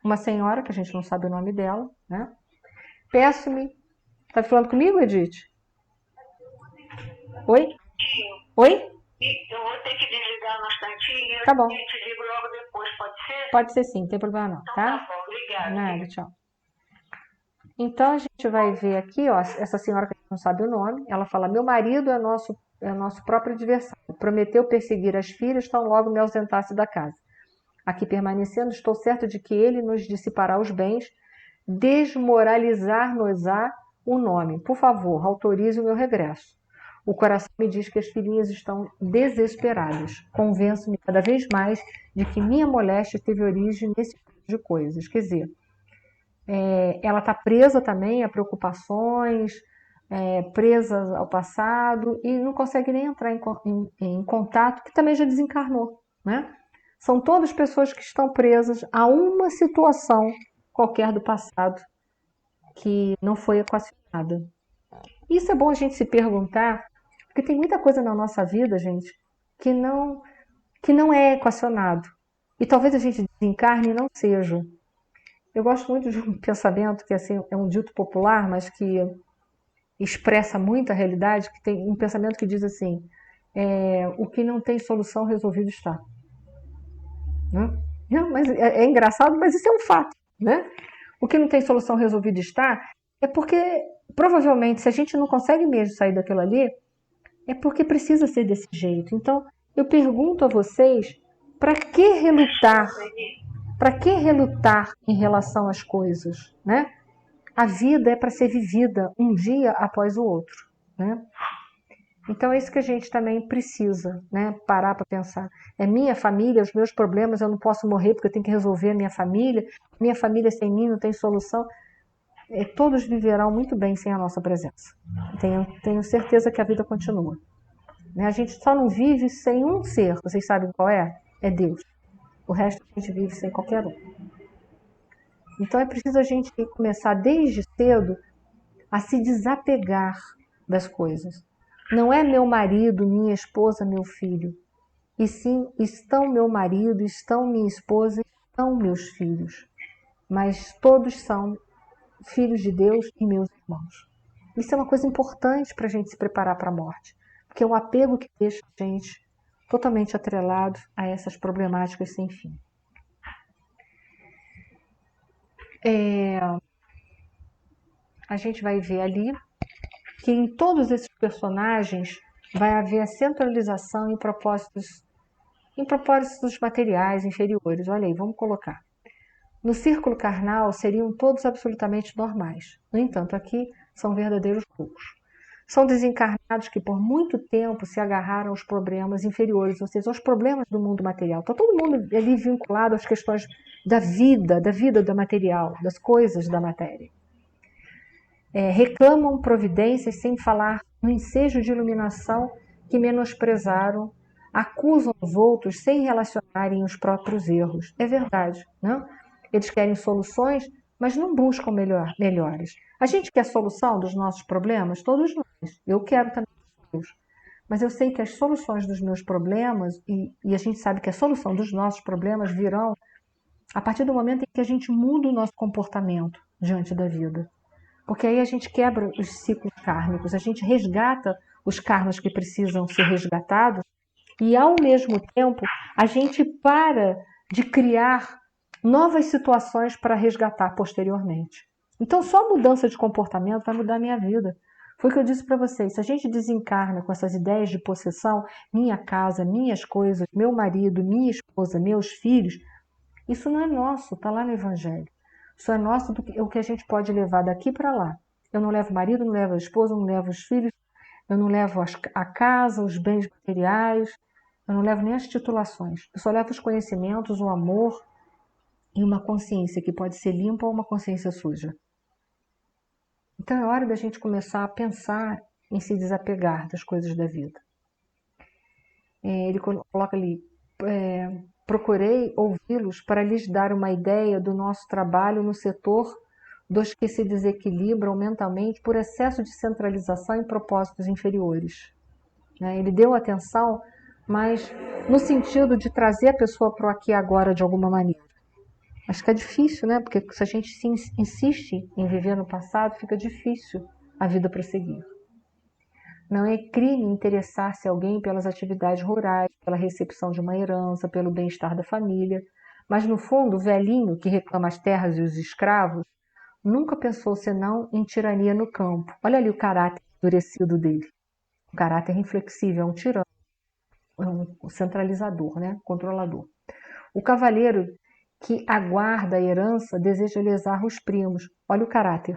Uma senhora, que a gente não sabe o nome dela, né? Peço-me. Tá falando comigo, Edith? Oi? Oi? Eu vou ter que desligar no instantinho. Tá bom. E te ligo logo depois, pode ser? Pode ser sim, não tem problema não, Então tá? tá bom, obrigada. Nada, tchau. Então a gente vai ver aqui, ó, essa senhora que a gente não sabe o nome, ela fala: meu marido é nosso próprio adversário. Prometeu perseguir as filhas, tão logo me ausentasse da casa. Aqui permanecendo, estou certo de que ele nos dissipará os bens, desmoralizar-nos-á o nome. Por favor, autorize o meu regresso. O coração me diz que as filhinhas estão desesperadas. Convenço-me cada vez mais de que minha moléstia teve origem nesse tipo de coisas. Quer dizer, ela está presa também a preocupações, presa ao passado e não consegue nem entrar em contato, que também já desencarnou, né? São todas pessoas que estão presas a uma situação qualquer do passado que não foi equacionada. Isso é bom a gente se perguntar, porque tem muita coisa na nossa vida, gente, que não é equacionado. E talvez a gente desencarne e não seja. Eu gosto muito de um pensamento que assim, é um dito popular, mas que expressa muito a realidade, que tem um pensamento que diz assim: o que não tem solução resolvido está. Né? Não, mas é engraçado, mas isso é um fato. Né? O que não tem solução resolvido está é porque, provavelmente, se a gente não consegue mesmo sair daquilo ali, é porque precisa ser desse jeito. Então, eu pergunto a vocês, para que relutar? Para que relutar em relação às coisas, né? A vida é para ser vivida um dia após o outro, né? Então é isso que a gente também precisa, né? Parar para pensar. É minha família, os meus problemas, eu não posso morrer porque eu tenho que resolver a minha família sem mim não tem solução. Todos viverão muito bem sem a nossa presença. Tenho certeza que a vida continua. Né? A gente só não vive sem um ser, vocês sabem qual é? É Deus. O resto a gente vive sem qualquer um. Então é preciso a gente começar desde cedo a se desapegar das coisas. Não é meu marido, minha esposa, meu filho. E sim, estão meu marido, estão minha esposa, estão meus filhos. Mas todos são filhos de Deus e meus irmãos. Isso é uma coisa importante para a gente se preparar para a morte. Porque é o apego que deixa a gente totalmente atrelado a essas problemáticas sem fim. A gente vai ver ali que em todos esses personagens vai haver a centralização em propósitos materiais inferiores. Olha aí, vamos colocar. No círculo carnal seriam todos absolutamente normais. No entanto, aqui são verdadeiros loucos. São desencarnados que por muito tempo se agarraram aos problemas inferiores, ou seja, aos problemas do mundo material. Está todo mundo ali vinculado às questões da vida do material, das coisas da matéria. Reclamam providências sem falar no ensejo de iluminação que menosprezaram, acusam os outros sem relacionarem os próprios erros. É verdade, não? Eles querem soluções, mas não buscam melhores. A gente quer solução dos nossos problemas? Todos nós. Eu quero também os meus. Mas eu sei que as soluções dos meus problemas, e a gente sabe que a solução dos nossos problemas virão a partir do momento em que a gente muda o nosso comportamento diante da vida. Porque aí a gente quebra os ciclos kármicos, a gente resgata os karmas que precisam ser resgatados e, ao mesmo tempo, a gente para de criar novas situações para resgatar posteriormente. Então, só a mudança de comportamento vai mudar a minha vida. Foi o que eu disse para vocês, se a gente desencarna com essas ideias de possessão, minha casa, minhas coisas, meu marido, minha esposa, meus filhos, isso não é nosso, está lá no Evangelho. Isso é nosso o que a gente pode levar daqui para lá. Eu não levo o marido, não levo a esposa, não levo os filhos, eu não levo a casa, os bens materiais, eu não levo nem as titulações. Eu só levo os conhecimentos, o amor e uma consciência que pode ser limpa ou uma consciência suja. Então é hora da gente começar a pensar em se desapegar das coisas da vida. Ele coloca ali, procurei ouvi-los para lhes dar uma ideia do nosso trabalho no setor dos que se desequilibram mentalmente por excesso de centralização em propósitos inferiores. Ele deu atenção, mas no sentido de trazer a pessoa para o aqui e agora de alguma maneira. Acho que é difícil, né? Porque se a gente insiste em viver no passado, fica difícil a vida prosseguir. Não é crime interessar-se alguém pelas atividades rurais, pela recepção de uma herança, pelo bem-estar da família. Mas, no fundo, o velhinho que reclama as terras e os escravos nunca pensou senão em tirania no campo. Olha ali o caráter endurecido dele. O caráter inflexível, é um tirano, é um centralizador, né? Controlador. O cavalheiro que aguarda a herança deseja lesar os primos. Olha o caráter,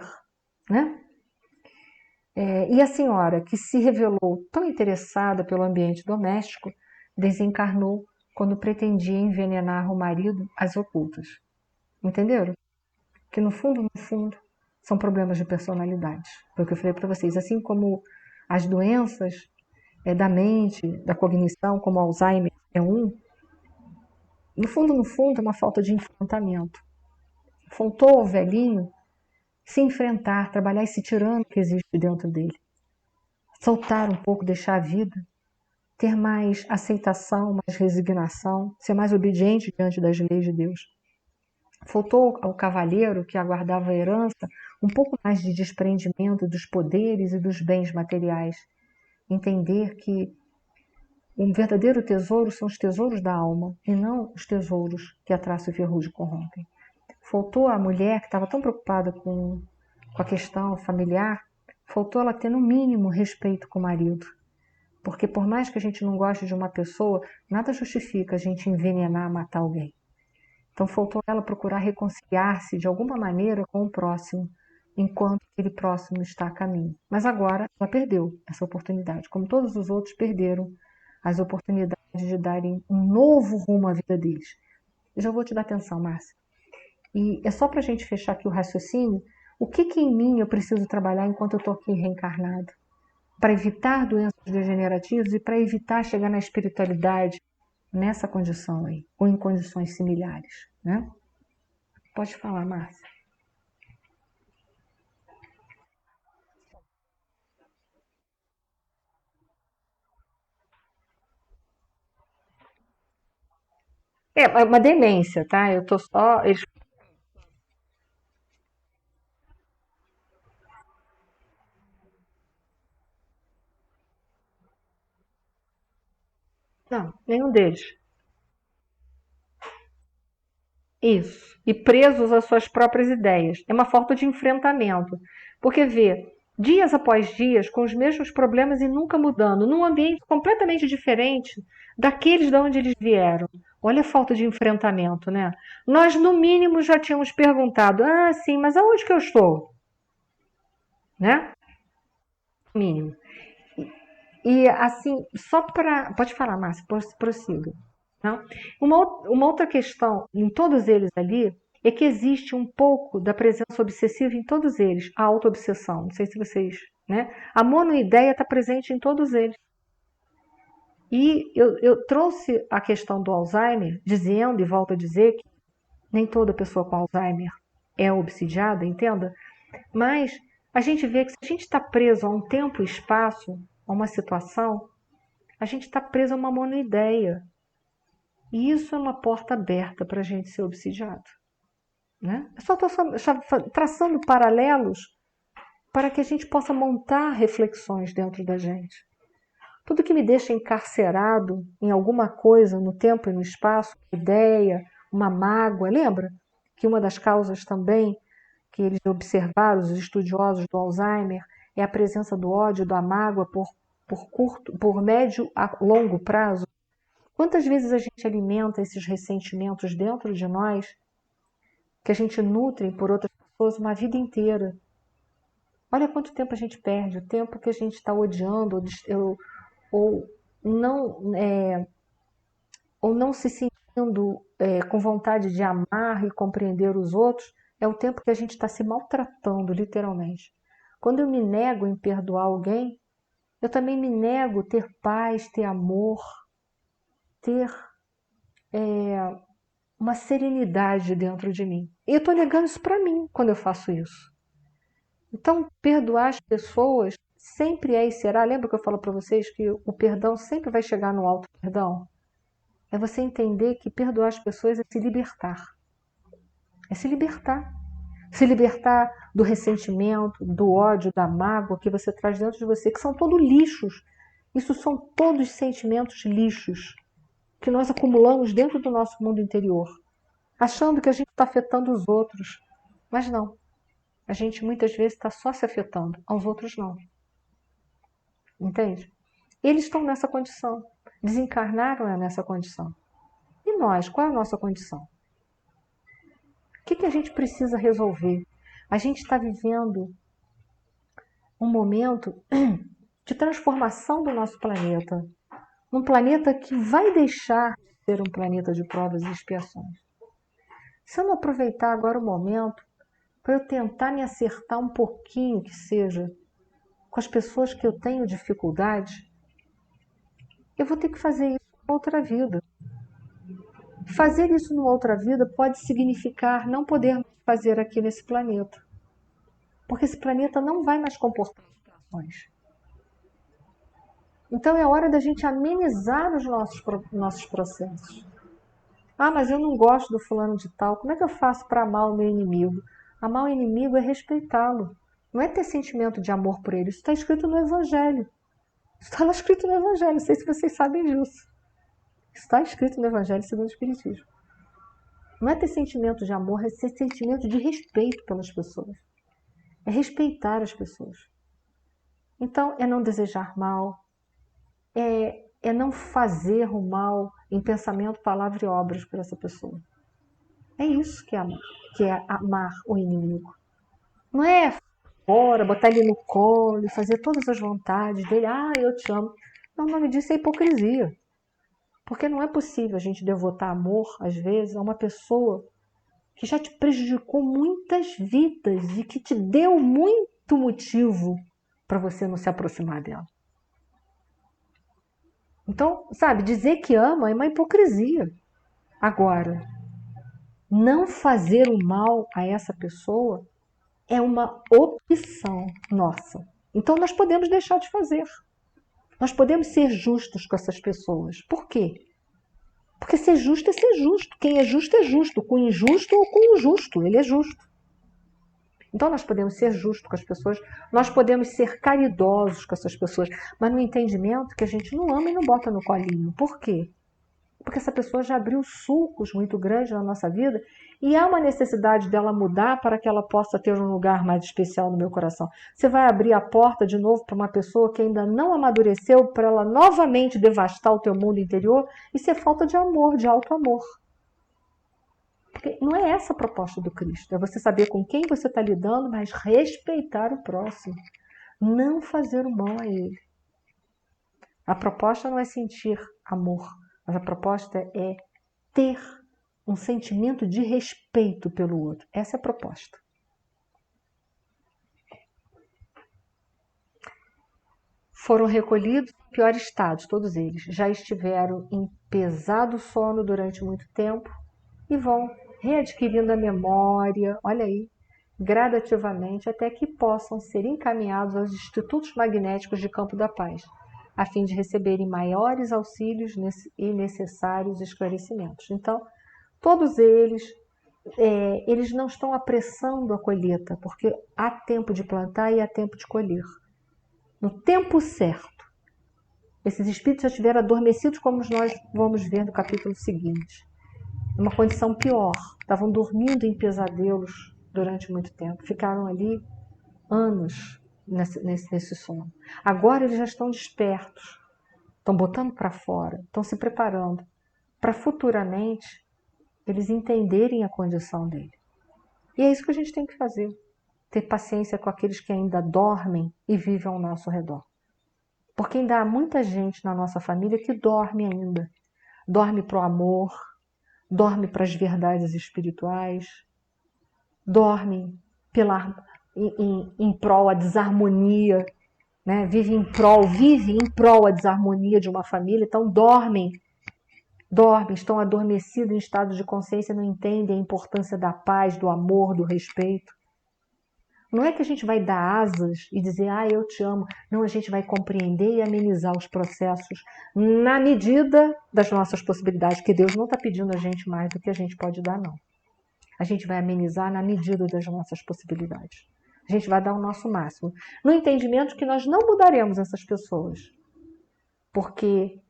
né? E a senhora, que se revelou tão interessada pelo ambiente doméstico, desencarnou quando pretendia envenenar o marido às ocultas. Entenderam? Que no fundo, são problemas de personalidade. Foi o que eu falei para vocês. Assim como as doenças da mente, da cognição, como Alzheimer é no fundo, é uma falta de enfrentamento. Faltou ao velhinho se enfrentar, trabalhar esse tirano que existe dentro dele. Soltar um pouco, deixar a vida, ter mais aceitação, mais resignação, ser mais obediente diante das leis de Deus. Faltou ao cavalheiro que aguardava a herança um pouco mais de desprendimento dos poderes e dos bens materiais. Entender que um verdadeiro tesouro são os tesouros da alma e não os tesouros que a traça e ferrugem corrompem. Faltou à mulher que estava tão preocupada com a questão familiar, faltou ela ter no mínimo respeito com o marido. Porque por mais que a gente não goste de uma pessoa, nada justifica a gente envenenar, matar alguém. Então faltou ela procurar reconciliar-se de alguma maneira com o próximo, enquanto aquele próximo está a caminho. Mas agora ela perdeu essa oportunidade, como todos os outros perderam as oportunidades de darem um novo rumo à vida deles. Eu já vou te dar atenção, Márcia. E é só para a gente fechar aqui o raciocínio, o que em mim eu preciso trabalhar enquanto eu estou aqui reencarnado? Para evitar doenças degenerativas e para evitar chegar na espiritualidade nessa condição aí, ou em condições similares, né? Pode falar, Márcia. É uma demência, tá? Eu tô só... Não, nenhum deles. Isso. E presos às suas próprias ideias. É uma falta de enfrentamento. Porque vê, dias após dias, com os mesmos problemas e nunca mudando, num ambiente completamente diferente daqueles de onde eles vieram. Olha a falta de enfrentamento, né? Nós, no mínimo, já tínhamos perguntado, sim, mas aonde que eu estou? Né? No mínimo. E assim, só para. Pode falar, Márcia, prossiga. Tá? Uma outra questão em todos eles ali é que existe um pouco da presença obsessiva em todos eles, a autoobsessão. Não sei se vocês. Né? A monoideia está presente em todos eles. E eu trouxe a questão do Alzheimer, dizendo, e volto a dizer, que nem toda pessoa com Alzheimer é obsidiada, entenda? Mas a gente vê que se a gente está preso a um tempo e espaço, a uma situação, a gente está preso a uma monoideia. E isso é uma porta aberta para a gente ser obsidiado. Né? Eu só estou traçando paralelos para que a gente possa montar reflexões dentro da gente. Tudo que me deixa encarcerado em alguma coisa no tempo e no espaço, uma ideia, uma mágoa, lembra que uma das causas também que eles observaram, os estudiosos do Alzheimer, é a presença do ódio, da mágoa por médio a longo prazo? Quantas vezes a gente alimenta esses ressentimentos dentro de nós, que a gente nutre por outras pessoas uma vida inteira? Olha quanto tempo a gente perde, o tempo que a gente está odiando ou não se sentindo com vontade de amar e compreender os outros, é o tempo que a gente está se maltratando, literalmente. Quando eu me nego em perdoar alguém, eu também me nego ter paz, ter amor, ter uma serenidade dentro de mim. E eu estou negando isso para mim quando eu faço isso. Então, perdoar as pessoas sempre é e será. Lembra que eu falo para vocês que o perdão sempre vai chegar no alto perdão? É você entender que perdoar as pessoas é se libertar. É se libertar. Se libertar do ressentimento, do ódio, da mágoa que você traz dentro de você, que são todos lixos. Isso são todos sentimentos lixos que nós acumulamos dentro do nosso mundo interior, achando que a gente está afetando os outros. Mas não. A gente muitas vezes está só se afetando, aos outros não. Entende? Eles estão nessa condição. Desencarnaram nessa condição. E nós, qual é a nossa condição? O que a gente precisa resolver? A gente está vivendo um momento de transformação do nosso planeta. Um planeta que vai deixar de ser um planeta de provas e expiações. Se eu não aproveitar agora o momento para eu tentar me acertar um pouquinho, que seja, com as pessoas que eu tenho dificuldade, eu vou ter que fazer isso em outra vida. Fazer isso numa outra vida pode significar não poder mais fazer aqui nesse planeta. Porque esse planeta não vai mais comportar situações. Então é hora da gente amenizar os nossos processos. Ah, mas eu não gosto do fulano de tal. Como é que eu faço para amar o meu inimigo? Amar o inimigo é respeitá-lo. Não é ter sentimento de amor por ele. Isso está escrito no Evangelho. Isso está lá escrito no Evangelho. Não sei se vocês sabem disso. Isso está escrito no Evangelho segundo o Espiritismo. Não é ter sentimento de amor, é ter sentimento de respeito pelas pessoas. É respeitar as pessoas. Então, é não desejar mal, é não fazer o mal em pensamento, palavra e obras por essa pessoa. É isso que é amar o inimigo. Não é fora, botar ele no colo e fazer todas as vontades dele. Ah, eu te amo. Não, o nome disso é hipocrisia. Porque não é possível a gente devotar amor, às vezes, a uma pessoa que já te prejudicou muitas vidas e que te deu muito motivo para você não se aproximar dela. Então, sabe, dizer que ama é uma hipocrisia. Agora, não fazer o mal a essa pessoa é uma opção nossa. Então, nós podemos deixar de fazer. Nós podemos ser justos com essas pessoas. Por quê? Porque ser justo é ser justo. Quem é justo, com o injusto ou com o justo. Ele é justo. Então nós podemos ser justos com as pessoas, nós podemos ser caridosos com essas pessoas, mas no entendimento que a gente não ama e não bota no colinho. Por quê? Porque essa pessoa já abriu sulcos muito grandes na nossa vida e há uma necessidade dela mudar para que ela possa ter um lugar mais especial no meu coração. Você vai abrir a porta de novo para uma pessoa que ainda não amadureceu para ela novamente devastar o teu mundo interior? Isso é falta de amor, de alto amor. Porque não é essa a proposta do Cristo. É você saber com quem você está lidando, mas respeitar o próximo. Não fazer o mal a ele. A proposta não é sentir amor, mas a proposta é ter um sentimento de respeito pelo outro. Essa é a proposta. Foram recolhidos em pior estado, todos eles. Já estiveram em pesado sono durante muito tempo e vão readquirindo a memória, olha aí, gradativamente, até que possam ser encaminhados aos institutos magnéticos de Campo da Paz, a fim de receberem maiores auxílios e necessários esclarecimentos. Então, todos eles não estão apressando a colheita, porque há tempo de plantar e há tempo de colher. No tempo certo. Esses espíritos já estiveram adormecidos, como nós vamos ver no capítulo seguinte. Uma condição pior. Estavam dormindo em pesadelos durante muito tempo. Ficaram ali anos nesse sono. Agora eles já estão despertos. Estão botando para fora. Estão se preparando para futuramente eles entenderem a condição dele. E é isso que a gente tem que fazer. Ter paciência com aqueles que ainda dormem e vivem ao nosso redor. Porque ainda há muita gente na nossa família que dorme ainda. Dorme para o amor, dorme para as verdades espirituais, dorme em prol a desarmonia, né? Vive em prol a desarmonia de uma família, então dormem, estão adormecidos em estado de consciência, não entendem a importância da paz, do amor, do respeito. Não é que a gente vai dar asas e dizer, eu te amo. Não, a gente vai compreender e amenizar os processos na medida das nossas possibilidades, porque Deus não está pedindo a gente mais do que a gente pode dar, não. A gente vai amenizar na medida das nossas possibilidades. A gente vai dar o nosso máximo. No entendimento que nós não mudaremos essas pessoas. Porque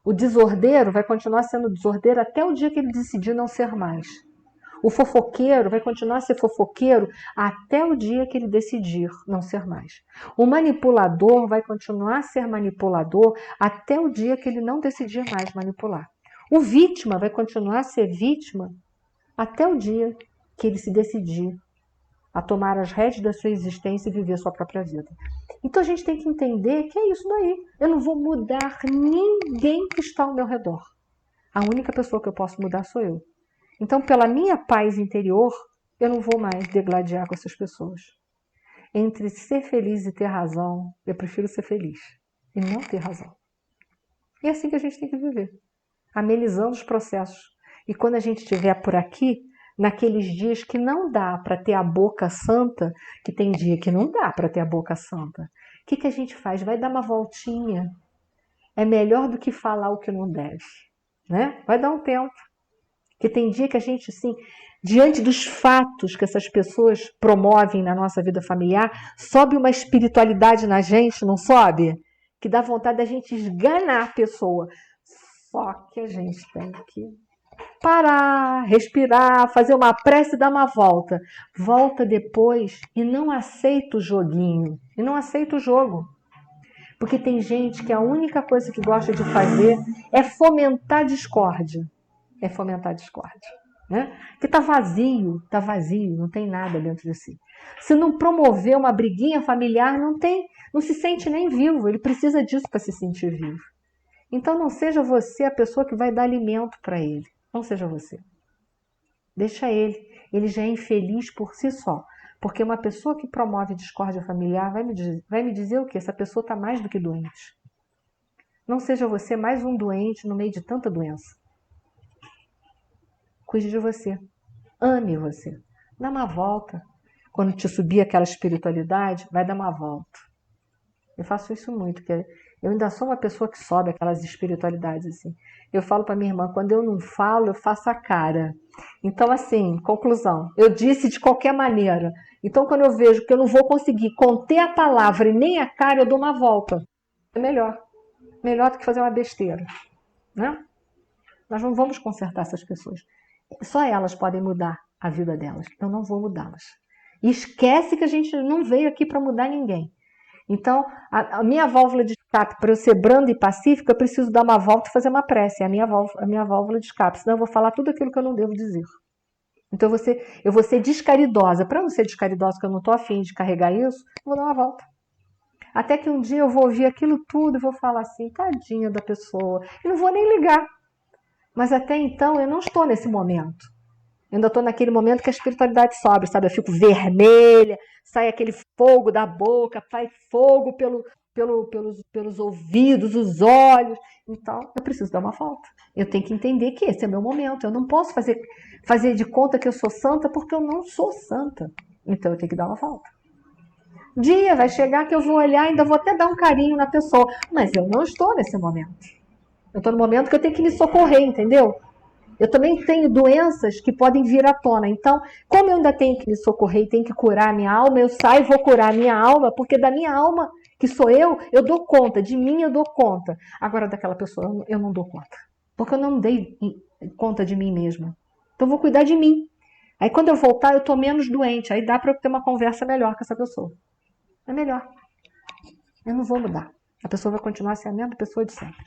o desordeiro vai continuar sendo desordeiro até o dia que ele decidir não ser mais. O fofoqueiro vai continuar a ser fofoqueiro até o dia que ele decidir não ser mais. O manipulador vai continuar a ser manipulador até o dia que ele não decidir mais manipular. O vítima vai continuar a ser vítima até o dia que ele se decidir a tomar as rédeas da sua existência e viver a sua própria vida. Então a gente tem que entender que é isso daí. Eu não vou mudar ninguém que está ao meu redor. A única pessoa que eu posso mudar sou eu. Então, pela minha paz interior, eu não vou mais degladiar com essas pessoas. Entre ser feliz e ter razão, eu prefiro ser feliz e não ter razão. E é assim que a gente tem que viver, amenizando os processos. E quando a gente estiver por aqui, naqueles dias que não dá para ter a boca santa, que tem dia que não dá para ter a boca santa, o que a gente faz? Vai dar uma voltinha. É melhor do que falar o que não deve, né? Vai dar um tempo. Porque tem dia que a gente, assim, diante dos fatos que essas pessoas promovem na nossa vida familiar, sobe uma espiritualidade na gente, não sobe? Que dá vontade da gente esganar a pessoa. Só que a gente tem que parar, respirar, fazer uma prece e dar uma volta. Volta depois e não aceita o joguinho. E não aceita o jogo. Porque tem gente que a única coisa que gosta de fazer é fomentar discórdia. É fomentar discórdia, né? Que está vazio, não tem nada dentro de si. Se não promover uma briguinha familiar, não se sente nem vivo, ele precisa disso para se sentir vivo. Então não seja você a pessoa que vai dar alimento para ele, não seja você. Deixa ele já é infeliz por si só, porque uma pessoa que promove discórdia familiar vai me dizer o quê? Essa pessoa está mais do que doente. Não seja você mais um doente no meio de tanta doença. Cuide de você. Ame você. Dá uma volta. Quando te subir aquela espiritualidade, vai dar uma volta. Eu faço isso muito, porque eu ainda sou uma pessoa que sobe aquelas espiritualidades assim. Eu falo para minha irmã, quando eu não falo, eu faço a cara. Então, assim, conclusão. Eu disse de qualquer maneira. Então, quando eu vejo que eu não vou conseguir conter a palavra e nem a cara, eu dou uma volta. É melhor. Melhor do que fazer uma besteira, né? Nós não vamos consertar essas pessoas. Só elas podem mudar a vida delas. Eu não vou mudá-las. E esquece que a gente não veio aqui para mudar ninguém. Então, a minha válvula de escape, para eu ser branda e pacífica, eu preciso dar uma volta e fazer uma prece. É a minha válvula de escape. Senão eu vou falar tudo aquilo que eu não devo dizer. Então eu vou ser descaridosa. Para não ser descaridosa, porque eu não estou afim de carregar isso, eu vou dar uma volta. Até que um dia eu vou ouvir aquilo tudo e vou falar assim, tadinha da pessoa, e não vou nem ligar. Mas até então eu não estou nesse momento. Eu ainda estou naquele momento que a espiritualidade sobe, sabe? Eu fico vermelha, sai aquele fogo da boca, sai fogo pelos ouvidos, os olhos. Então, eu preciso dar uma volta. Eu tenho que entender que esse é meu momento. Eu não posso fazer de conta que eu sou santa porque eu não sou santa. Então, eu tenho que dar uma volta. Dia vai chegar que eu vou olhar, ainda vou até dar um carinho na pessoa. Mas eu não estou nesse momento. Eu estou no momento que eu tenho que me socorrer, entendeu? Eu também tenho doenças que podem vir à tona. Então, como eu ainda tenho que me socorrer e tenho que curar a minha alma, eu saio e vou curar a minha alma, porque da minha alma, que sou eu dou conta. De mim, eu dou conta. Agora, daquela pessoa, eu não dou conta. Porque eu não dei conta de mim mesma. Então, eu vou cuidar de mim. Aí, quando eu voltar, eu estou menos doente. Aí dá para eu ter uma conversa melhor com essa pessoa. É melhor. Eu não vou mudar. A pessoa vai continuar sendo a mesma pessoa de sempre.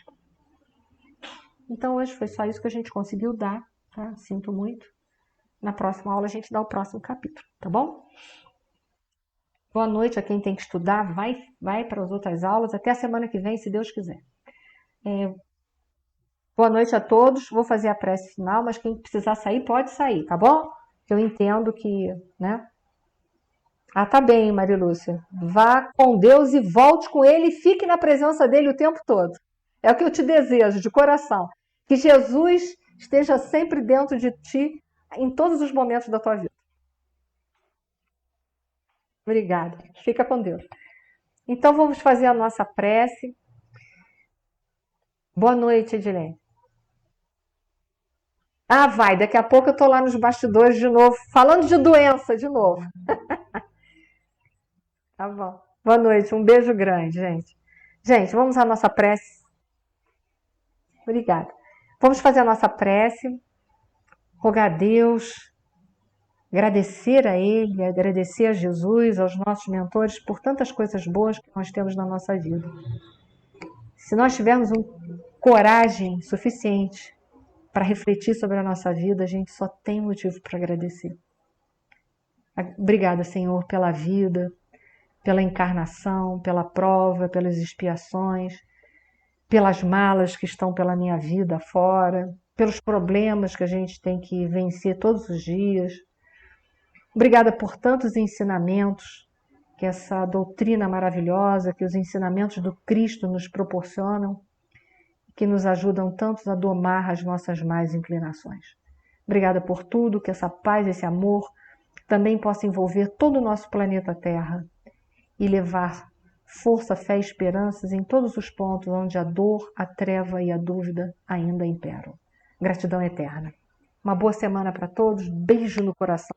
Então, hoje foi só isso que a gente conseguiu dar, tá? Sinto muito. Na próxima aula a gente dá o próximo capítulo, tá bom? Boa noite a quem tem que estudar. Vai para as outras aulas. Até a semana que vem, se Deus quiser. Boa noite a todos. Vou fazer a prece final, mas quem precisar sair, pode sair, tá bom? Eu entendo que, né? Ah, tá bem, Marilúcia. Vá com Deus e volte com Ele e fique na presença dele o tempo todo. É o que eu te desejo, de coração. Que Jesus esteja sempre dentro de ti, em todos os momentos da tua vida. Obrigada. Fica com Deus. Então, vamos fazer a nossa prece. Boa noite, Edilene. Ah, vai. Daqui a pouco eu tô lá nos bastidores de novo, falando de doença de novo. Tá bom. Boa noite. Um beijo grande, gente. Gente, vamos à nossa prece. Obrigada. Vamos fazer a nossa prece. Rogar a Deus, agradecer a Ele, agradecer a Jesus, aos nossos mentores por tantas coisas boas que nós temos na nossa vida. Se nós tivermos coragem suficiente para refletir sobre a nossa vida, a gente só tem motivo para agradecer. Obrigada, Senhor, pela vida, pela encarnação, pela prova, pelas expiações, pelas malas que estão pela minha vida fora, pelos problemas que a gente tem que vencer todos os dias. Obrigada por tantos ensinamentos que essa doutrina maravilhosa, que os ensinamentos do Cristo nos proporcionam, que nos ajudam tanto a domar as nossas más inclinações. Obrigada por tudo, que essa paz, esse amor também possa envolver todo o nosso planeta Terra e levar força, fé e esperanças em todos os pontos onde a dor, a treva e a dúvida ainda imperam. Gratidão eterna. Uma boa semana para todos, beijo no coração.